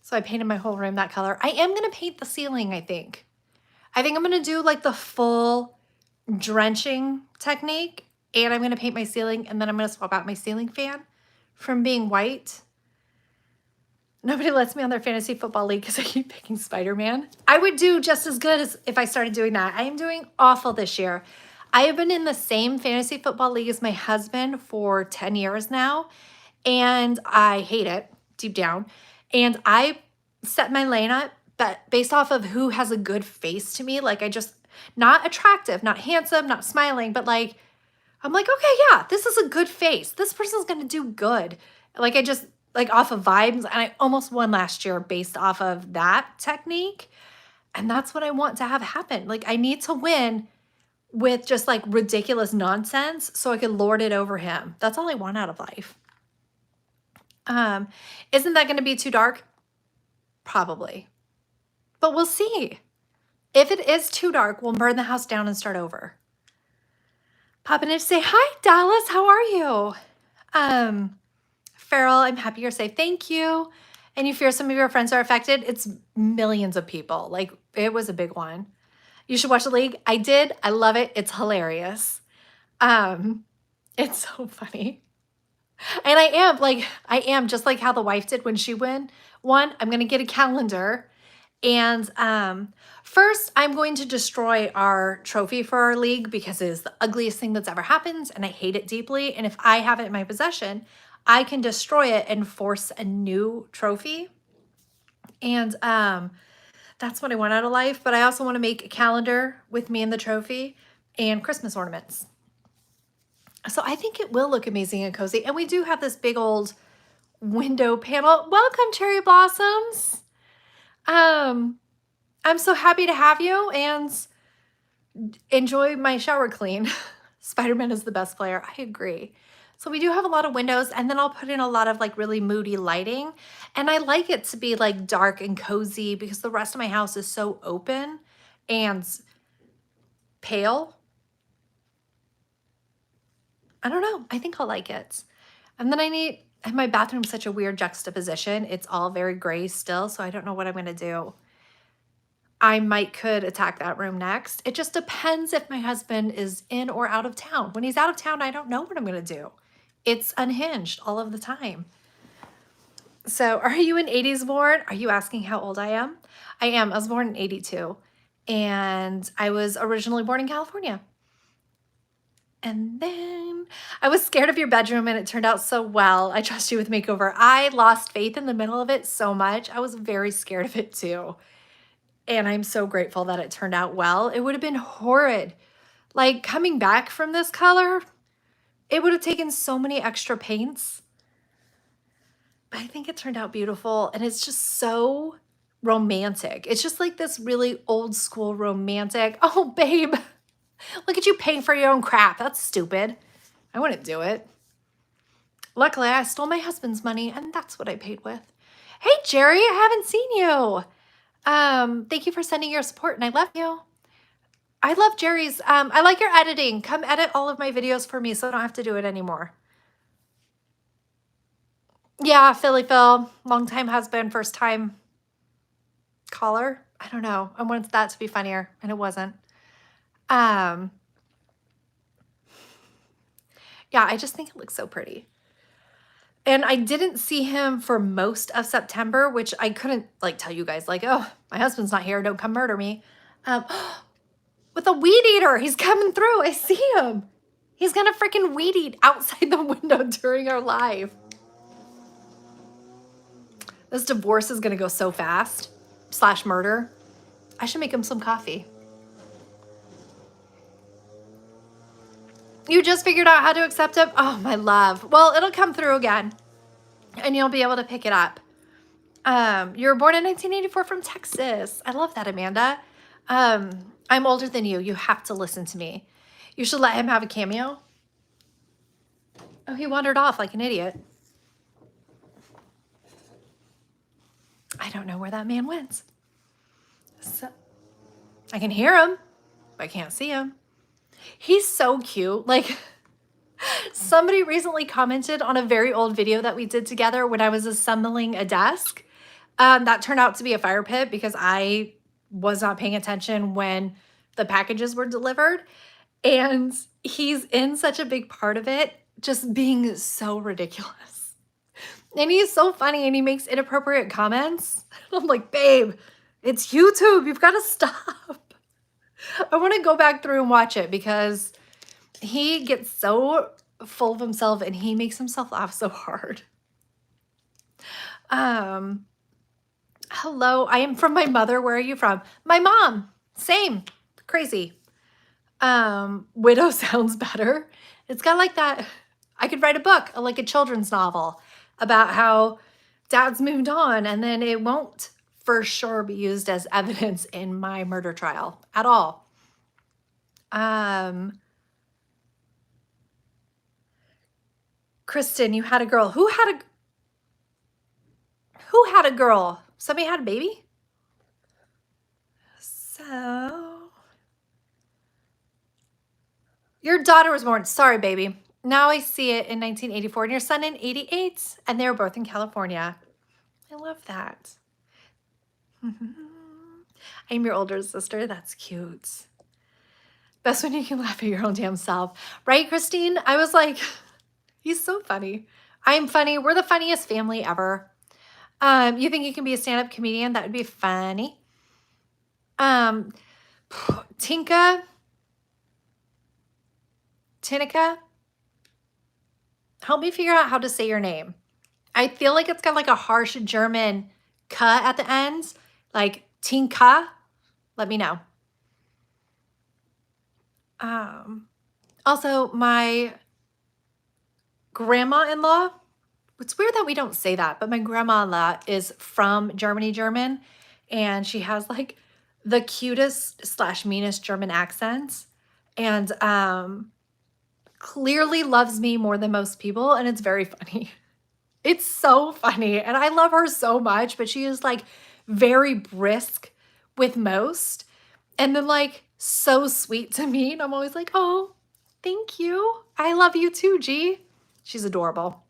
So I painted my whole room that color. I am going to paint the ceiling, I think. I think I'm going to do like the full drenching technique, and I'm going to paint my ceiling, and then I'm going to swap out my ceiling fan from being white. Nobody lets me on their fantasy football league because I keep picking Spider-Man. I would do just as good as if I started doing that. I am doing awful this year. I have been in the same fantasy football league as my husband for 10 years now, and I hate it deep down. And I set my lineup, but based off of who has a good face to me, like not attractive, not handsome, not smiling, but like, I'm like, okay, yeah, this is a good face. This person's going to do good. Like off of vibes. And I almost won last year based off of that technique. And that's what I want to have happen. Like I need to win with just like ridiculous nonsense so I can lord it over him. That's all I want out of life. Isn't that going to be too dark? Probably. But we'll see. If it is too dark, we'll burn the house down and start over. Popping in to say, hi, Dallas. How are you? Farrell, I'm happy you're safe. Thank you. And you fear some of your friends are affected? It's millions of people. Like, it was a big one. You should watch the league. I did. I love it. It's hilarious. It's so funny. And I am just like how the wife did when she won. I'm going to get a calendar. And first, I'm going to destroy our trophy for our league because it is the ugliest thing that's ever happened. And I hate it deeply. And if I have it in my possession, I can destroy it and force a new trophy. And that's what I want out of life. But I also want to make a calendar with me and the trophy and Christmas ornaments. So I think it will look amazing and cozy. And we do have this big old window panel. Welcome, Cherry Blossoms. I'm so happy to have you and enjoy my shower clean. Spider-Man is the best player. I agree. So we do have a lot of windows, and then I'll put in a lot of like really moody lighting. And I like it to be like dark and cozy because the rest of my house is so open and pale. I don't know. I think I'll like it. And then and my bathroom's such a weird juxtaposition. It's all very gray still, so I don't know what I'm going to do. I could attack that room next. It just depends if my husband is in or out of town. When he's out of town, I don't know what I'm going to do. It's unhinged all of the time. So are you an 80s born? Are you asking how old I am? I am. I was born in 82. And I was originally born in California. And then I was scared of your bedroom and it turned out so well. I trust you with makeover. I lost faith in the middle of it so much. I was very scared of it too. And I'm so grateful that it turned out well. It would have been horrid. Like coming back from this color, it would have taken so many extra paints. But I think it turned out beautiful. And it's just so romantic. It's just like this really old school romantic. Oh, babe, look at you paying for your own crap. That's stupid. I wouldn't do it. Luckily, I stole my husband's money and that's what I paid with. Hey, Jerry, I haven't seen you. Thank you for sending your support and I love you. I love Jerry's. I like your editing. Come edit all of my videos for me so I don't have to do it anymore. Yeah, Philly Phil, longtime husband, first time caller. I don't know. I wanted that to be funnier and it wasn't. Yeah, I just think it looks so pretty. And I didn't see him for most of September, which I couldn't like tell you guys like, oh, my husband's not here. Don't come murder me. With a weed eater, he's coming through. I see him. He's gonna freaking weed eat outside the window during our live. This divorce is gonna go so fast. / murder. I should make him some coffee. You just figured out how to accept it? Oh, my love. Well, it'll come through again and you'll be able to pick it up. You were born in 1984 from Texas. I love that, Amanda. I'm older than you. You have to listen to me. You should let him have a cameo. Oh, he wandered off like an idiot. I don't know where that man went. So, I can hear him, but I can't see him. He's so cute. Like, somebody recently commented on a very old video that we did together when I was assembling a desk. That turned out to be a fire pit because I was not paying attention when the packages were delivered. And he's in such a big part of it, just being so ridiculous. And he's so funny and he makes inappropriate comments. I'm like, babe, it's YouTube. You've got to stop. I want to go back through and watch it because he gets so full of himself and he makes himself laugh so hard. Hello, I am from my mother. Where are you from? My mom. Same. Crazy. Widow sounds better. It's got like that. I could write a book, like a children's novel about how dad's moved on and then it won't for sure be used as evidence in my murder trial at all. Kristen, you had a girl. Who had a girl? Somebody had a baby? So your daughter was born. Sorry, baby. Now I see it in 1984 and your son in 88 and they were both in California. I love that. I'm your older sister. That's cute. Best when you can laugh at your own damn self. Right, Christine? I was like, he's so funny. I'm funny. We're the funniest family ever. You think you can be a stand-up comedian? That would be funny. Tinica, help me figure out how to say your name. I feel like it's got like a harsh German k at the end, like Tinka. Let me know. Also, my grandma-in-law, it's weird that we don't say that, but my grandma-in-law is from German, and she has like the cutest / meanest German accents, and clearly loves me more than most people, and it's very funny. It's so funny, and I love her so much, but she is like very brisk with most, and then like so sweet to me, and I'm always like, oh, thank you. I love you too, G. She's adorable.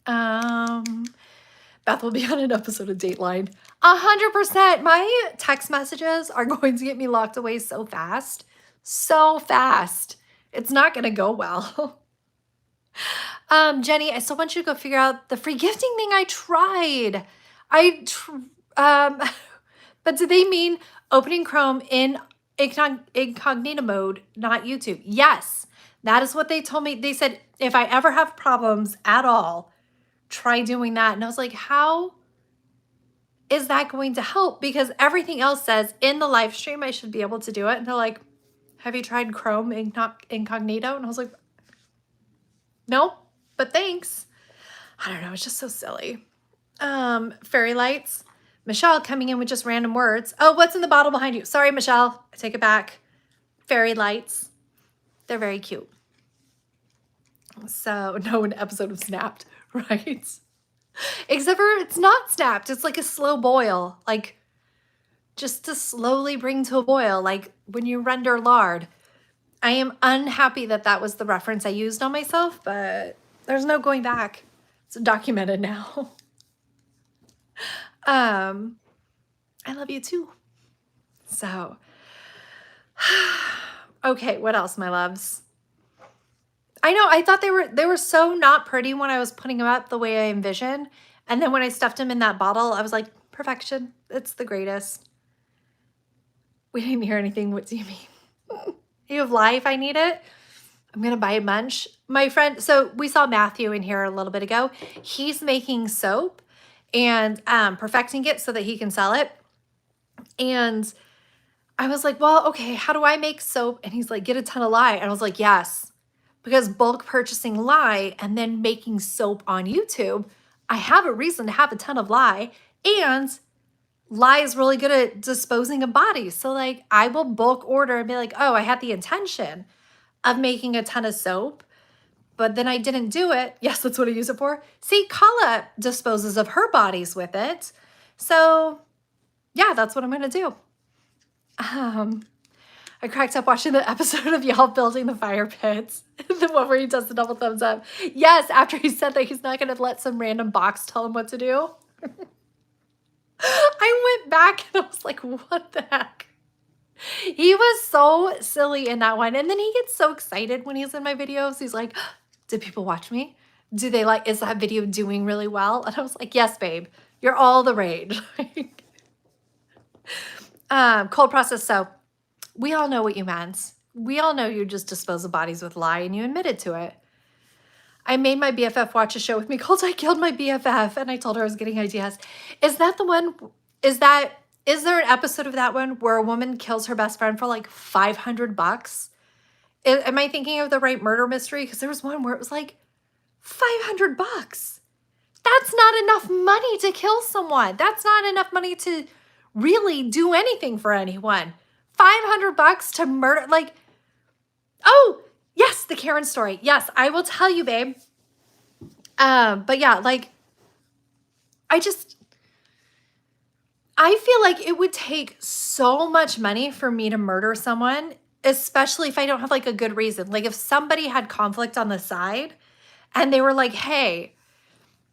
Beth will be on an episode of Dateline. 100%. My text messages are going to get me locked away so fast. So fast. It's not going to go well. Jenny, I still want you to go figure out the free gifting thing. I tried. But do they mean opening Chrome in incognito mode, not YouTube? Yes, that is what they told me. They said, if I ever have problems at all, try doing that. And I was like, how is that going to help? Because everything else says in the live stream, I should be able to do it. And they're like, have you tried Chrome incognito? And I was like, no, but thanks. I don't know. It's just so silly. Fairy lights. Michelle coming in with just random words. Oh, what's in the bottle behind you? Sorry, Michelle. I take it back. Fairy lights. They're very cute. So, no, an episode of Snapped, right? Except for it's not snapped. It's like a slow boil. Like, just to slowly bring to a boil. Like, when you render lard. I am unhappy that that was the reference I used on myself, but there's no going back. It's documented now. I love you too. So, okay, what else, my loves? I know, I thought they were so not pretty when I was putting them up the way I envisioned. And then when I stuffed them in that bottle, I was like, perfection. It's the greatest. We didn't hear anything. What do you mean? You have life, I need it. I'm going to buy a bunch. My friend, so we saw Matthew in here a little bit ago. He's making soap and perfecting it so that he can sell it. And I was like, well, okay, how do I make soap? And he's like, get a ton of lye. And I was like, yes, because bulk purchasing lye and then making soap on YouTube, I have a reason to have a ton of lye. And lye is really good at disposing of bodies. So like I will bulk order and be like, oh, I had the intention of making a ton of soap, but then I didn't do it. Yes, that's what I use it for. See, Kala disposes of her bodies with it. So yeah, that's what I'm going to do. I cracked up watching the episode of y'all building the fire pits. The one where he does the double thumbs up. Yes, after he said that he's not going to let some random box tell him what to do. I went back and I was like, what the heck? He was so silly in that one. And then he gets so excited when he's in my videos. He's like, did people watch me? Do they like, is that video doing really well? And I was like, yes, babe, you're all the rage. Cold process soap. We all know what you meant. We all know you just dispose of bodies with lye and you admitted to it. I made my BFF watch a show with me called I Killed My BFF, and I told her I was getting ideas. Is that the one, is there an episode of that one where a woman kills her best friend for like $500? Am I thinking of the right murder mystery? Because there was one where it was like $500. That's not enough money to kill someone. That's not enough money to really do anything for anyone. $500 to murder, like, oh, yes, the Karen story. Yes, I will tell you, babe. But yeah, like, I feel like it would take so much money for me to murder someone, especially if I don't have like a good reason. Like if somebody had conflict on the side and they were like, hey,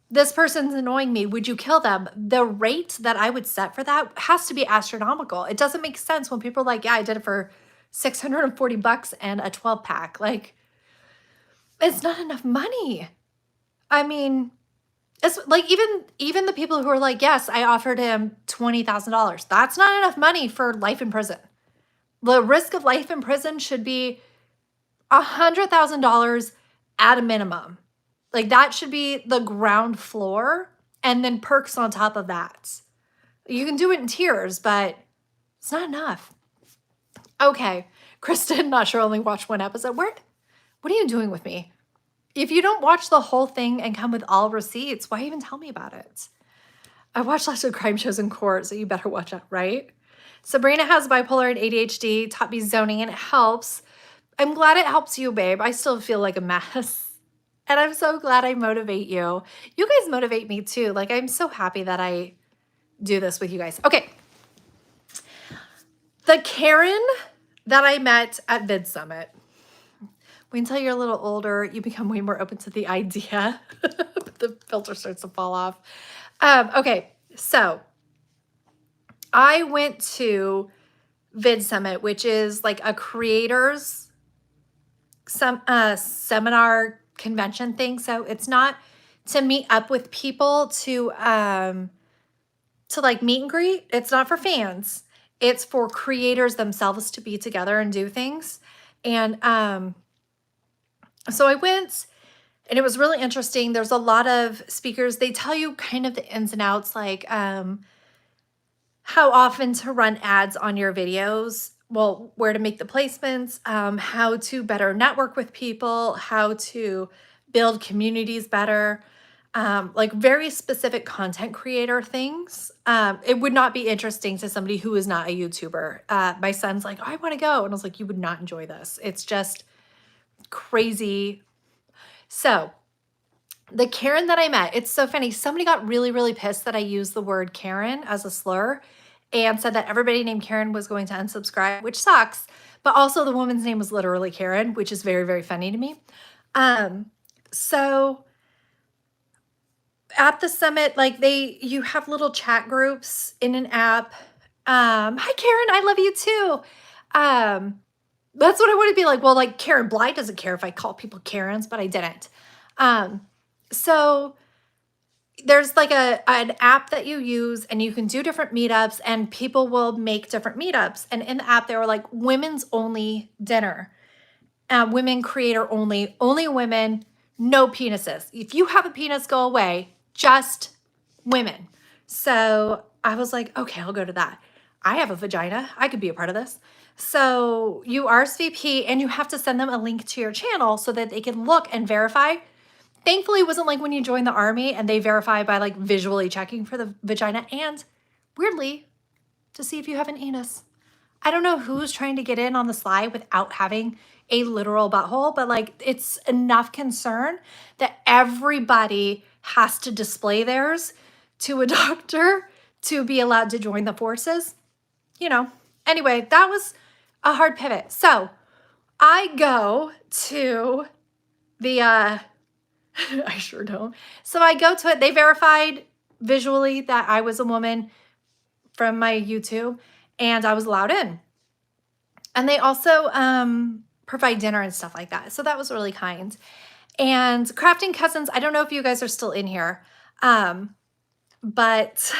this person's annoying me, would you kill them? The rate that I would set for that has to be astronomical. It doesn't make sense when people are like, yeah, I did it for $640 and a 12 pack. Like, it's not enough money. I mean, it's like even the people who are like, yes, I offered him $20,000. That's not enough money for life in prison. The risk of life in prison should be $100,000 at a minimum. Like that should be the ground floor and then perks on top of that. You can do it in tiers, but it's not enough. Okay. Kristen, not sure, only watched one episode. What are you doing with me? If you don't watch the whole thing and come with all receipts, why even tell me about it? I watch lots of crime shows in court, so you better watch out, right? Sabrina has bipolar and ADHD, taught me zoning, and it helps. I'm glad it helps you, babe. I still feel like a mess. And I'm so glad I motivate you. You guys motivate me too. Like, I'm so happy that I do this with you guys. Okay. The Karen that I met at VidSummit. Wait until you're a little older, you become way more open to the idea. The filter starts to fall off. Okay, so I went to VidSummit, which is like a creators seminar convention thing. So it's not to meet up with people to like meet and greet. It's not for fans. It's for creators themselves to be together and do things. And so I went, and it was really interesting. There's a lot of speakers. They tell you kind of the ins and outs, like how often to run ads on your videos, well, where to make the placements, how to better network with people, how to build communities better, like very specific content creator things. It would not be interesting to somebody who is not a YouTuber. My son's like, oh, I want to go. And I was like, you would not enjoy this. It's just crazy. So the Karen that I met, it's so funny. Somebody got really, really pissed that I used the word Karen as a slur and said that everybody named Karen was going to unsubscribe, which sucks. But also the woman's name was literally Karen, which is very, very funny to me. So at the summit, like you have little chat groups in an app. Hi Karen, I love you too. That's what I want to be like. Well, like Karen Bly doesn't care if I call people Karens, but I didn't. So there's like an app that you use and you can do different meetups and people will make different meetups. And in the app, they were like women's only dinner, women creator only women, no penises. If you have a penis, go away, just women. So I was like, okay, I'll go to that. I have a vagina. I could be a part of this. So you RSVP and you have to send them a link to your channel so that they can look and verify. Thankfully, it wasn't like when you join the army and they verify by like visually checking for the vagina and weirdly to see if you have an anus. I don't know who's trying to get in on the sly without having a literal butthole, but like it's enough concern that everybody has to display theirs to a doctor to be allowed to join the forces. You know, anyway, that was a hard pivot. So I go to the, I sure don't. So I go to it. They verified visually that I was a woman from my YouTube and I was allowed in. And they also provide dinner and stuff like that. So that was really kind. And Crafting Cousins, I don't know if you guys are still in here, but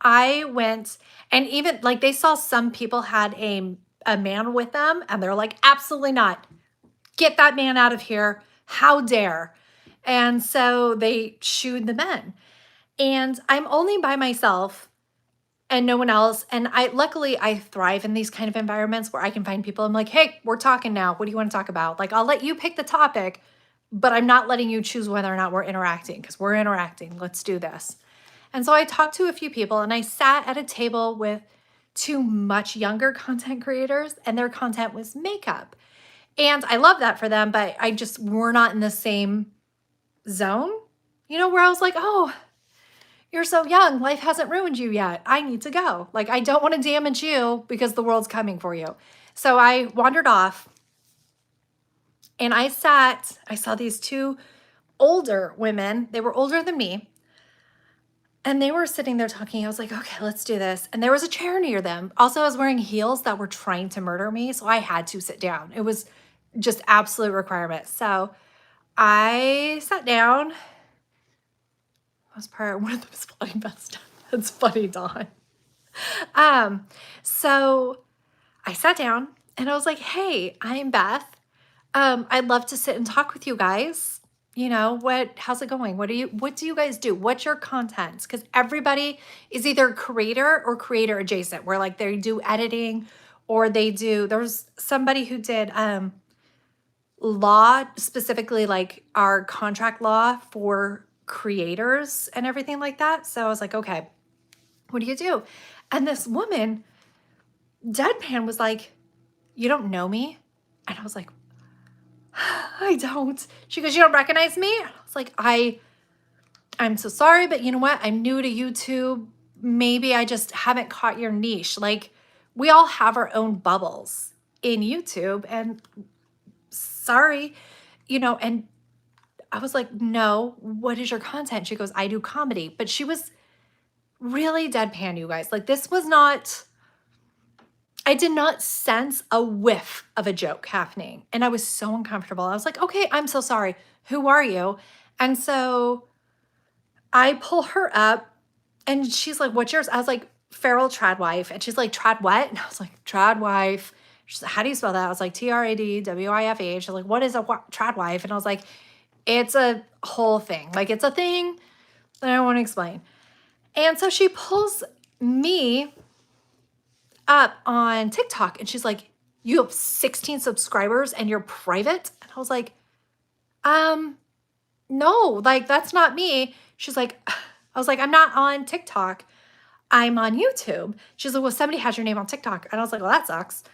I went and even like they saw some people had a man with them and they're like, absolutely not. Get that man out of here. How dare. And so they shooed the men. And I'm only by myself and no one else. And luckily I thrive in these kind of environments where I can find people. I'm like, hey, we're talking now. What do you want to talk about? Like, I'll let you pick the topic, but I'm not letting you choose whether or not we're interacting because we're interacting. Let's do this. And so I talked to a few people and I sat at a table with two much younger content creators and their content was makeup. And I love that for them, but we're not in the same zone, you know, where I was like, oh, you're so young. Life hasn't ruined you yet. I need to go. Like, I don't want to damage you because the world's coming for you. So I wandered off and I saw these two older women. They were older than me. And they were sitting there talking. I was like, okay, let's do this. And there was a chair near them. Also, I was wearing heels that were trying to murder me. So I had to sit down. It was just absolute requirement. So I sat down Most part, one of them is flooding best. That's funny, Dawn. So I sat down and I was like, hey, I'm Beth. I'd love to sit and talk with you guys. You know, how's it going? What do you guys do? What's your content? Because everybody is either creator or creator adjacent, where like they do editing or there's somebody who did law, specifically like our contract law for creators and everything like that. So I was like, okay, what do you do? And this woman, deadpan, was like, you don't know me? And I was like, I don't. She goes, you don't recognize me? And I was like, I'm so sorry, but you know what? I'm new to YouTube. Maybe I just haven't caught your niche. Like, we all have our own bubbles in YouTube, and sorry, and I was like, no, what is your content? She goes, I do comedy. But she was really deadpan, you guys. Like, this was not, I did not sense a whiff of a joke happening. And I was so uncomfortable. I was like, okay, I'm so sorry. Who are you? And so I pull her up and she's like, what's yours? I was like, Feral Tradwife. And she's like, Trad what? And I was like, Tradwife. She's like, how do you spell that? I was like, Tradwife. She's like, what is a Tradwife? And I was like, it's a whole thing. Like, it's a thing that I want to explain. And so she pulls me up on TikTok and she's like, you have 16 subscribers and you're private? And I was like, no, like, that's not me. She's like, I was like, I'm not on TikTok. I'm on YouTube. She's like, well, somebody has your name on TikTok. And I was like, well, that sucks.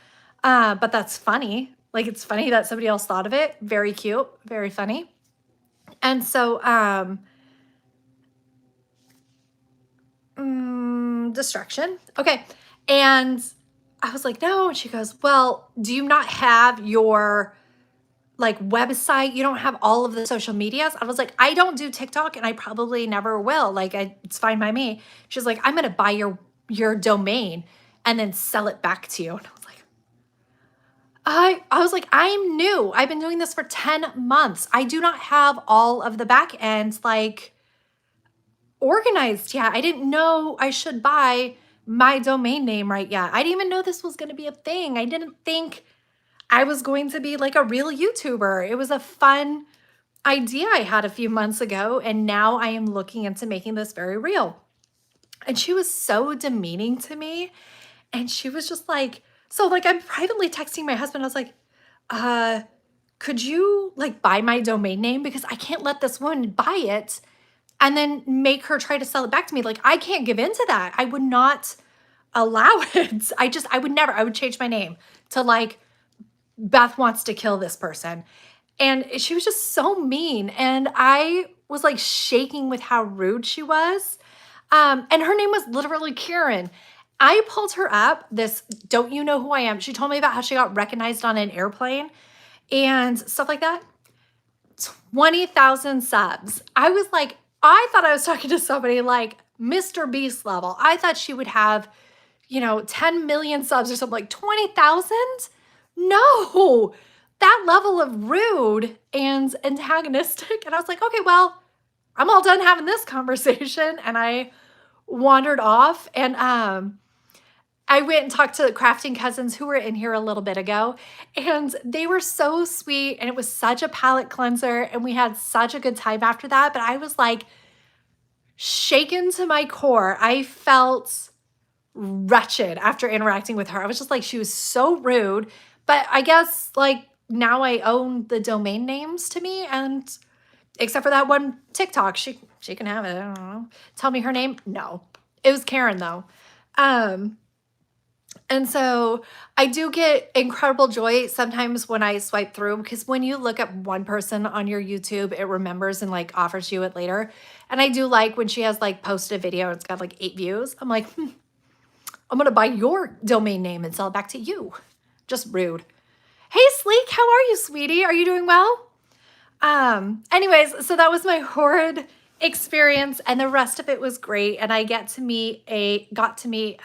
But that's funny. Like, it's funny that somebody else thought of it. Very cute, very funny. And so, distraction. Okay. And I was like, no. And she goes, well, do you not have your like website? You don't have all of the social medias? I was like, I don't do TikTok and I probably never will. Like, it's fine by me. She's like, I'm going to buy your domain and then sell it back to you. And I was like, I was like, I'm new. I've been doing this for 10 months. I do not have all of the back end like organized yet. I didn't know I should buy my domain name right yet. I didn't even know this was going to be a thing. I didn't think I was going to be like a real YouTuber. It was a fun idea I had a few months ago, and now I am looking into making this very real. And she was so demeaning to me. And she was just like, so like I'm privately texting my husband. I was like, could you like buy my domain name? Because I can't let this woman buy it and then make her try to sell it back to me. Like, I can't give in to that. I would not allow it. I would never, I would change my name to like, Beth wants to kill this person. And she was just so mean. And I was like shaking with how rude she was. And her name was literally Karen. I pulled her up, this don't you know who I am? She told me about how she got recognized on an airplane and stuff like that. 20,000 subs. I was like, I thought I was talking to somebody like Mr. Beast level. I thought she would have, 10 million subs or something. Like 20,000? No, that level of rude and antagonistic. And I was like, okay, well, I'm all done having this conversation. And I wandered off and I went and talked to the crafting cousins who were in here a little bit ago, and they were so sweet, and it was such a palate cleanser, and we had such a good time after that. But I was like shaken to my core. I felt wretched after interacting with her. I was just like, she was so rude. But I guess like now I own the domain names to me, and except for that one TikTok, she can have it. I don't know. Tell me her name? No. It was Karen though. And so I do get incredible joy sometimes when I swipe through, because when you look at one person on your YouTube, it remembers and like offers you it later. And I do like when she has like posted a video and it's got like 8 views. I'm like, I'm going to buy your domain name and sell it back to you. Just rude. Hey, Sleek, how are you, sweetie? Are you doing well? Anyways, so that was my horrid experience, and the rest of it was great. And I got to meet a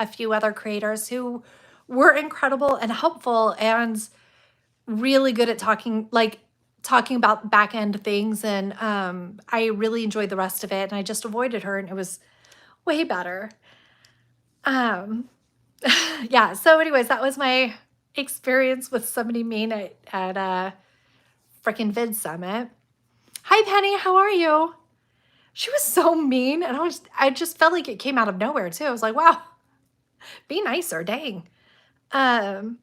few other creators who were incredible and helpful and really good at talking, like talking about back end things, and I really enjoyed the rest of it, and I just avoided her, and it was way better. Yeah, so anyways, that was my experience with somebody mean at freaking VidSummit. Hi Penny, how are you? She was so mean, and I just felt like it came out of nowhere too. I was like, wow, be nicer, dang. And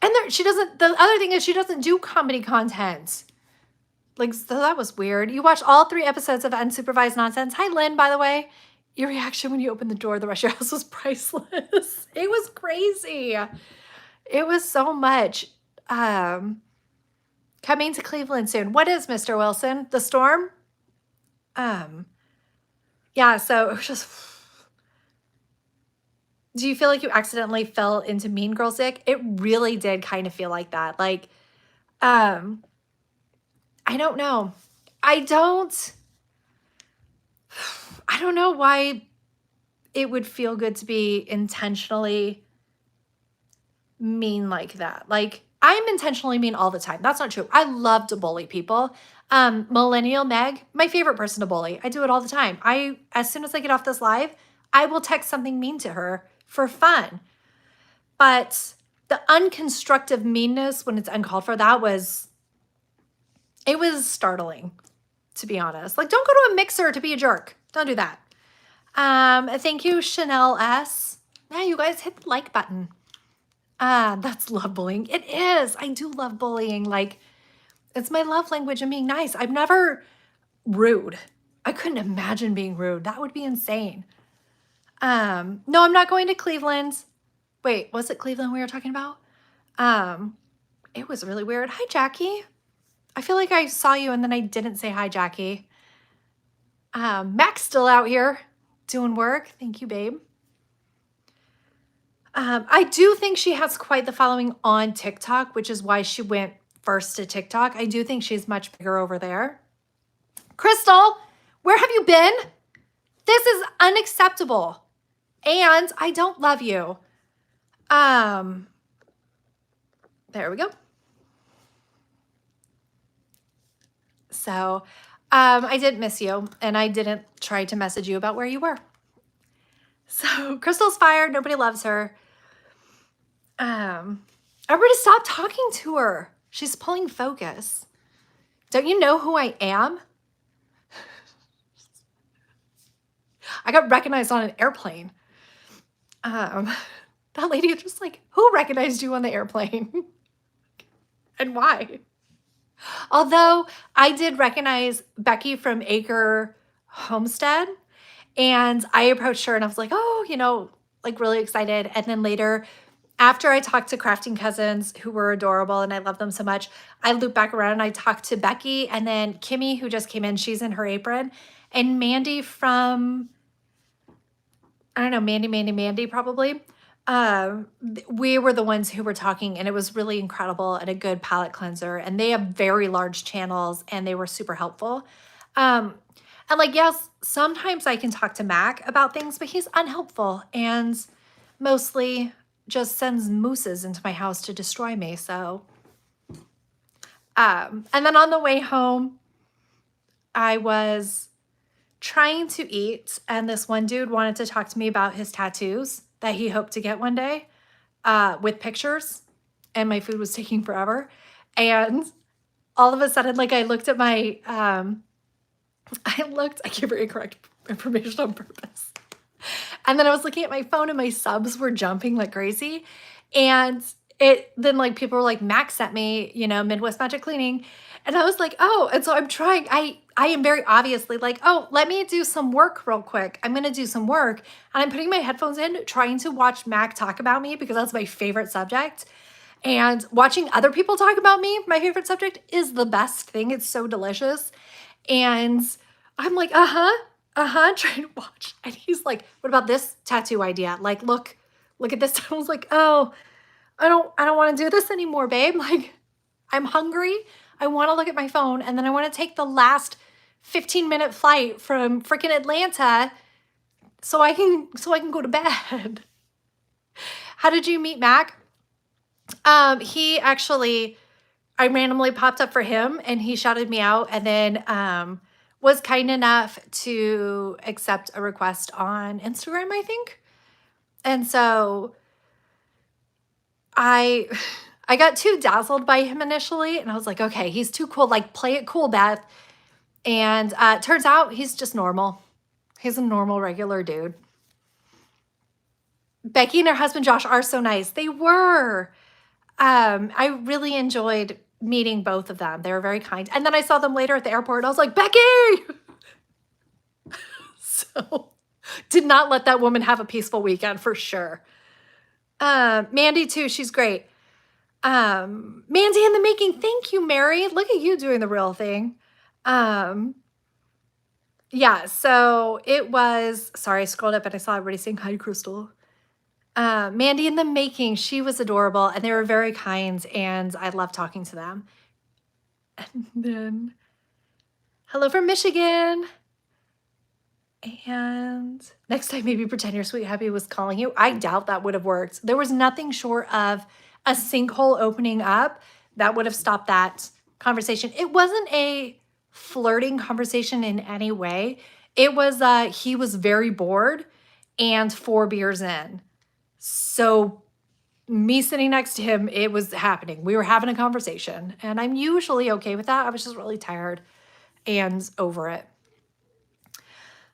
the other thing is she doesn't do comedy content. Like, so that was weird. You watched all 3 episodes of Unsupervised Nonsense. Hi, Lynn, by the way. Your reaction when you opened the door of the rest of your house was priceless. It was crazy. It was so much. Coming to Cleveland soon. What is Mr. Wilson? The storm? Yeah, so it was just... Do you feel like you accidentally fell into Mean Girls ick? It really did kind of feel like that. Like, I don't know. I don't know why it would feel good to be intentionally mean like that. Like, I'm intentionally mean all the time. That's not true. I love to bully people. Millennial Meg, my favorite person to bully. I do it all the time. As soon as I get off this live, I will text something mean to her for fun. But the unconstructive meanness when it's uncalled for, it was startling, to be honest. Like, don't go to a mixer to be a jerk. Don't do that. Thank you, Chanel S. Yeah, you guys hit the like button. That's love bullying. It is. I do love bullying. Like, it's my love language and being nice. I'm never rude. I couldn't imagine being rude. That would be insane. No, I'm not going to Cleveland. Wait, was it Cleveland we were talking about? It was really weird. Hi, Jackie. I feel like I saw you and then I didn't say hi, Jackie. Mac's still out here doing work. Thank you, babe. I do think she has quite the following on TikTok, which is why she went first to TikTok. I do think she's much bigger over there. Crystal, where have you been? This is unacceptable. And I don't love you. There we go. So, I didn't miss you, and I didn't try to message you about where you were. So, Crystal's fired. Nobody loves her. Everybody stop talking to her. She's pulling focus. Don't you know who I am? I got recognized on an airplane. That lady was just like, who recognized you on the airplane? And why? Although I did recognize Becky from Acre Homestead, and I approached her and I was like, oh, you know, like really excited. And then later, after I talked to Crafting Cousins, who were adorable and I love them so much, I looped back around and I talked to Becky, and then Kimmy, who just came in, she's in her apron, and Mandy from, I don't know, Mandy probably. We were the ones who were talking, and it was really incredible and a good palate cleanser, and they have very large channels and they were super helpful. And like, yes, sometimes I can talk to Mac about things, but he's unhelpful and mostly just sends mooses into my house to destroy me. So, and then on the way home, I was trying to eat, and this one dude wanted to talk to me about his tattoos that he hoped to get one day, with pictures, and my food was taking forever. And all of a sudden, like, I looked at my, I gave her incorrect information on purpose. And then I was looking at my phone and my subs were jumping like crazy. And then like people were like, Max sent me, you know, Midwest Magic Cleaning. And I was like, oh, and so I'm trying, I am very obviously like, oh, let me do some work real quick. I'm going to do some work. And I'm putting my headphones in, trying to watch Mac talk about me because that's my favorite subject. And watching other people talk about me, my favorite subject, is the best thing. It's so delicious. And I'm like, trying to watch. And he's like, what about this tattoo idea? Like, look at this. I was like, oh, I don't want to do this anymore, babe. Like, I'm hungry. I want to look at my phone, and then I want to take the last 15-minute flight from freaking Atlanta so I can go to bed. How did you meet Mac? He actually I randomly popped up for him and he shouted me out, and then was kind enough to accept a request on Instagram, I think. And so I I got too dazzled by him initially, and I was like, okay, he's too cool. Like, play it cool, Beth. And turns out he's just normal. He's a normal, regular dude. Becky and her husband Josh are so nice. They were. I really enjoyed meeting both of them. They were very kind. And then I saw them later at the airport, and I was like, Becky! So did not let that woman have a peaceful weekend for sure. Mandy too, she's great. Mandy in the making, thank you, Mary. Look at you doing the real thing. Yeah, so it was, sorry, I scrolled up and I saw everybody saying hi, Crystal. Mandy in the making, she was adorable and they were very kind and I loved talking to them. And then, hello from Michigan. And next time, maybe pretend your sweet happy was calling you. I doubt that would have worked. There was nothing short of a sinkhole opening up that would have stopped that conversation. It wasn't a flirting conversation in any way. It was, he was very bored and 4 beers in. So me sitting next to him, it was happening. We were having a conversation and I'm usually okay with that. I was just really tired and over it.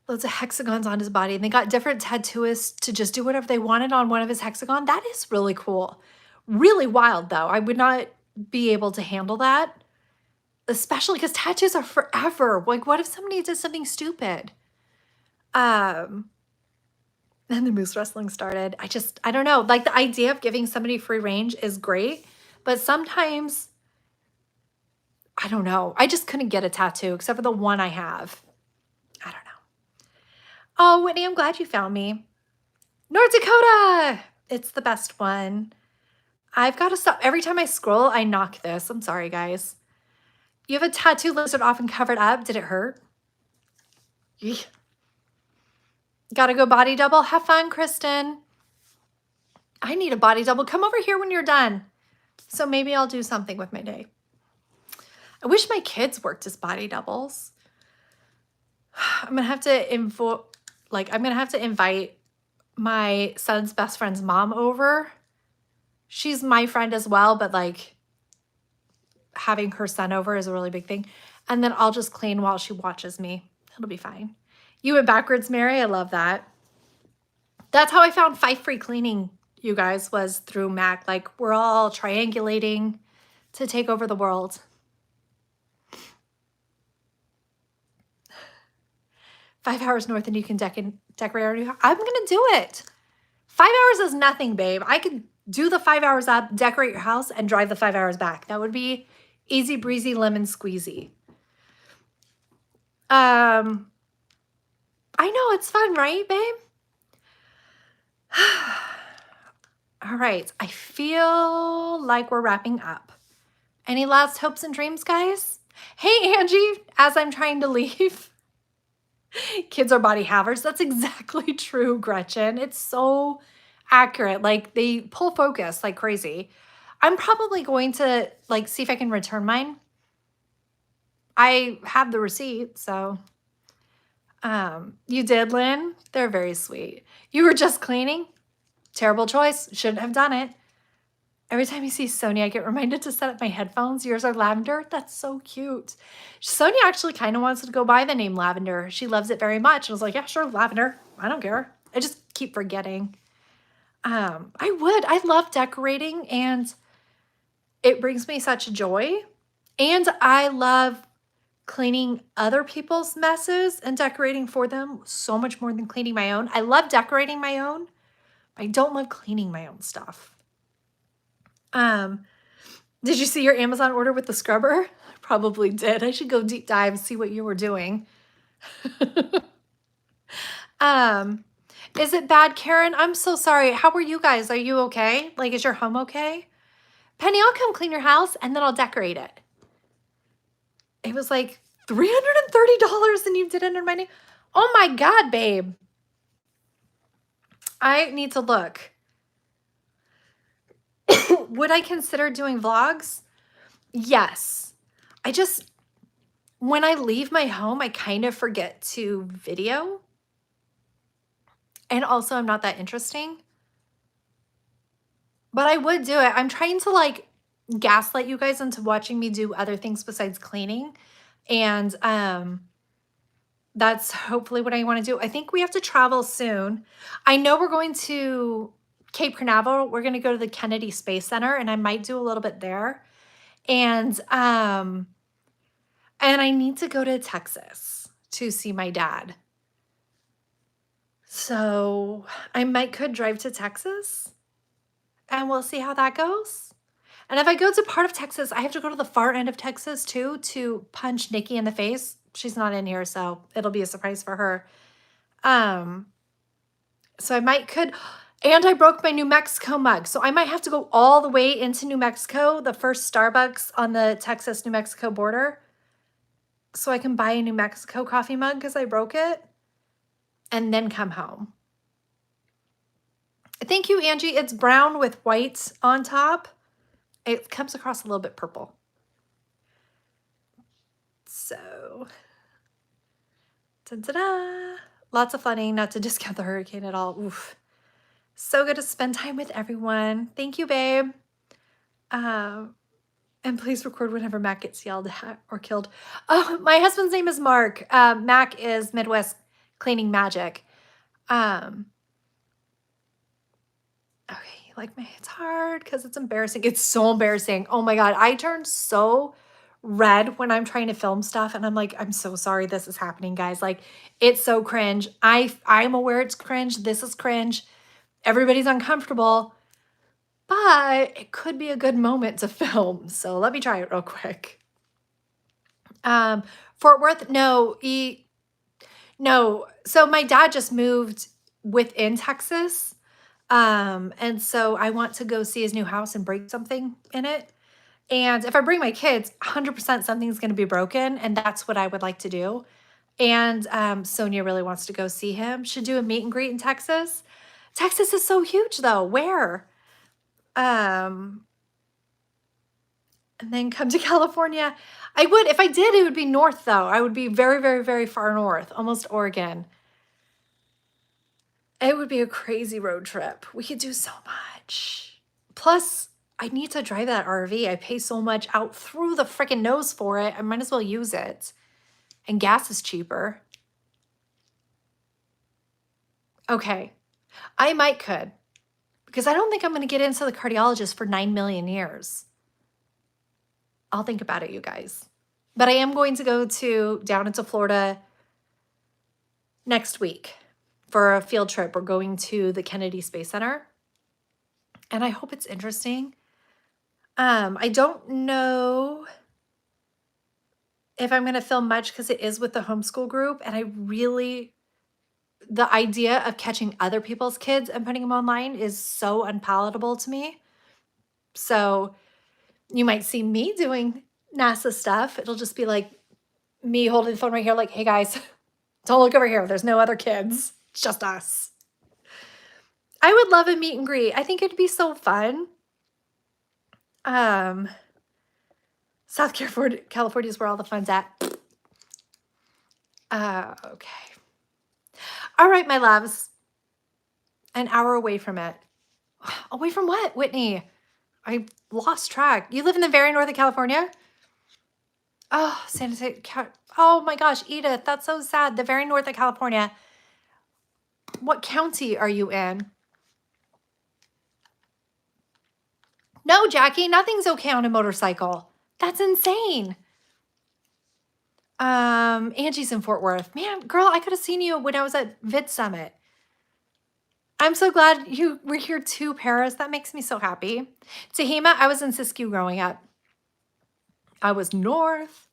Loads of hexagons on his body. And they got different tattooists to just do whatever they wanted on one of his hexagon. That is really cool. Really wild though. I would not be able to handle that. Especially because tattoos are forever. Like, what if somebody did something stupid? And the moose wrestling started. I don't know. Like, the idea of giving somebody free range is great. But sometimes, I don't know. I just couldn't get a tattoo except for the one I have. I don't know. Oh, Whitney, I'm glad you found me. North Dakota! It's the best one. I've got to stop. Every time I scroll, I knock this. I'm sorry, guys. You have a tattoo lizard often covered up. Did it hurt? Eek. Gotta go body double. Have fun, Kristen. I need a body double. Come over here when you're done. So maybe I'll do something with my day. I wish my kids worked as body doubles. I'm gonna have to invite my son's best friend's mom over. She's my friend as well, but like having her son over is a really big thing. And then I'll just clean while she watches me. It'll be fine. You went backwards, Mary. I love that. That's how I found Fife Free Cleaning, you guys, was through Mac. Like, we're all triangulating to take over the world. 5 hours north and you can decorate our new house. I'm going to do it. 5 hours is nothing, babe. I could do the 5 hours up, decorate your house, and drive the 5 hours back. That would be easy breezy lemon squeezy. I know, it's fun, right, babe? All right, I feel like we're wrapping up. Any last hopes and dreams, guys? Hey, Angie, as I'm trying to leave. Kids are body havers. That's exactly true, Gretchen. It's so accurate. Like, they pull focus like crazy. I'm probably going to like see if I can return mine. I have the receipt, so. You did, Lynn? They're very sweet. You were just cleaning? Terrible choice. Shouldn't have done it. Every time you see Sonia, I get reminded to set up my headphones. Yours are lavender. That's so cute. Sonia actually kind of wants to go by the name Lavender. She loves it very much. I was like, yeah, sure, lavender. I don't care. I just keep forgetting. I love decorating and it brings me such joy. And I love cleaning other people's messes and decorating for them so much more than cleaning my own. I love decorating my own. I don't love cleaning my own stuff. Did you see your Amazon order with the scrubber? I probably did. I should go deep dive and see what you were doing. Is it bad, Karen? I'm so sorry. How are you guys? Are you okay? Like, is your home okay? Penny, I'll come clean your house and then I'll decorate it. It was like $330 and you did it under my name. Oh my God, babe. I need to look. Would I consider doing vlogs? Yes. When I leave my home, I kind of forget to video. And also, I'm not that interesting. But I would do it. I'm trying to like gaslight you guys into watching me do other things besides cleaning. And that's hopefully what I want to do. I think we have to travel soon. I know we're going to Cape Canaveral. We're going to go to the Kennedy Space Center, and I might do a little bit there. And I need to go to Texas to see my dad. So I could drive to Texas, and we'll see how that goes. And if I go to part of Texas, I have to go to the far end of Texas too to punch Nikki in the face. She's not in here, so it'll be a surprise for her. So and I broke my New Mexico mug. So I might have to go all the way into New Mexico, the first Starbucks on the Texas-New Mexico border, so I can buy a New Mexico coffee mug because I broke it, and then come home. Thank you, Angie. It's brown with white on top. It comes across a little bit purple. So, da-da-da. Lots of funny, not to discount the hurricane at all. Oof. So good to spend time with everyone. Thank you, babe. And please record whenever Mac gets yelled at or killed. Oh, my husband's name is Mark. Mac is Midwest Cleaning Magic. Okay, like it's hard because it's embarrassing. It's so embarrassing. Oh my God, I turn so red when I'm trying to film stuff, and I'm like, I'm so sorry this is happening, guys. Like, it's so cringe. I'm aware it's cringe. This is cringe. Everybody's uncomfortable, but it could be a good moment to film. So let me try it real quick. Fort Worth, no. So my dad just moved within Texas. And so I want to go see his new house and break something in it. And if I bring my kids, 100% something's going to be broken. And that's what I would like to do. And Sonia really wants to go see him. Should do a meet and greet in Texas. Texas is so huge, though. Where? And then come to California. I would, if I did, it would be north, though. I would be very, very, very far north, almost Oregon. It would be a crazy road trip. We could do so much. Plus, I need to drive that RV. I pay so much out through the freaking nose for it. I might as well use it. And gas is cheaper. Okay. I could. Because I don't think I'm going to get into the cardiologist for 9 million years. I'll think about it, you guys. But I am going to go down into Florida next week for a field trip. We're going to the Kennedy Space Center. And I hope it's interesting. I don't know if I'm going to film much because it is with the homeschool group. And the idea of catching other people's kids and putting them online is so unpalatable to me. So you might see me doing NASA stuff. It'll just be like me holding the phone right here like, hey guys, don't look over here. There's no other kids. It's just us. I would love a meet and greet. I think it'd be so fun. South California is where all the fun's at. Okay. All right, my loves. An hour away from it. Away from what, Whitney? I lost track. You live in the very north of California? Oh, San Jose. Oh my gosh, Edith, that's so sad. The very north of California. What county are you in? No, Jackie, nothing's okay on a motorcycle. That's insane. Angie's in Fort Worth. Man, girl, I could have seen you when I was at VidSummit. I'm so glad you were here too, Paris. That makes me so happy. Tehima, I was in Siskiyou growing up. I was north.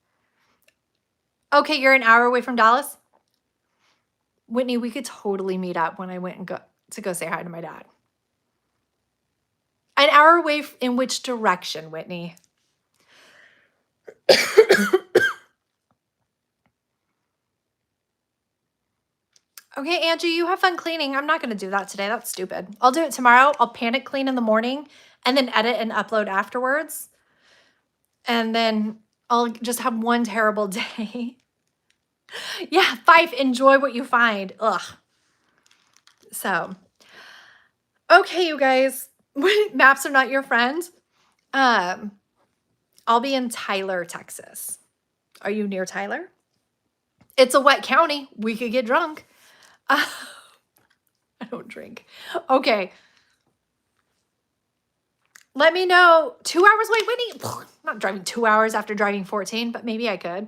Okay, you're an hour away from Dallas? Whitney, we could totally meet up when I went and go say hi to my dad. An hour away in which direction, Whitney? Okay, Angie, you have fun cleaning. I'm not going to do that today. That's stupid. I'll do it tomorrow. I'll panic clean in the morning and then edit and upload afterwards. and then I'll just have one terrible day. Yeah, Fife, enjoy what you find. Ugh. So, okay, you guys, when maps are not your friend, I'll be in Tyler, Texas. Are you near Tyler? It's a wet county. We could get drunk. I don't drink. Okay. Let me know. 2 hours? Wait, Whitney. I'm not driving 2 hours after driving 14, but maybe I could.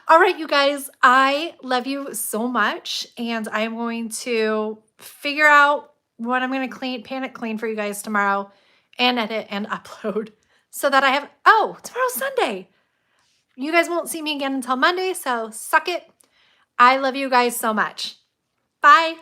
All right, you guys, I love you so much, and I'm going to figure out what I'm going to panic clean for you guys tomorrow and edit and upload so that I have, oh, tomorrow's Sunday. You guys won't see me again until Monday, so suck it. I love you guys so much. Bye.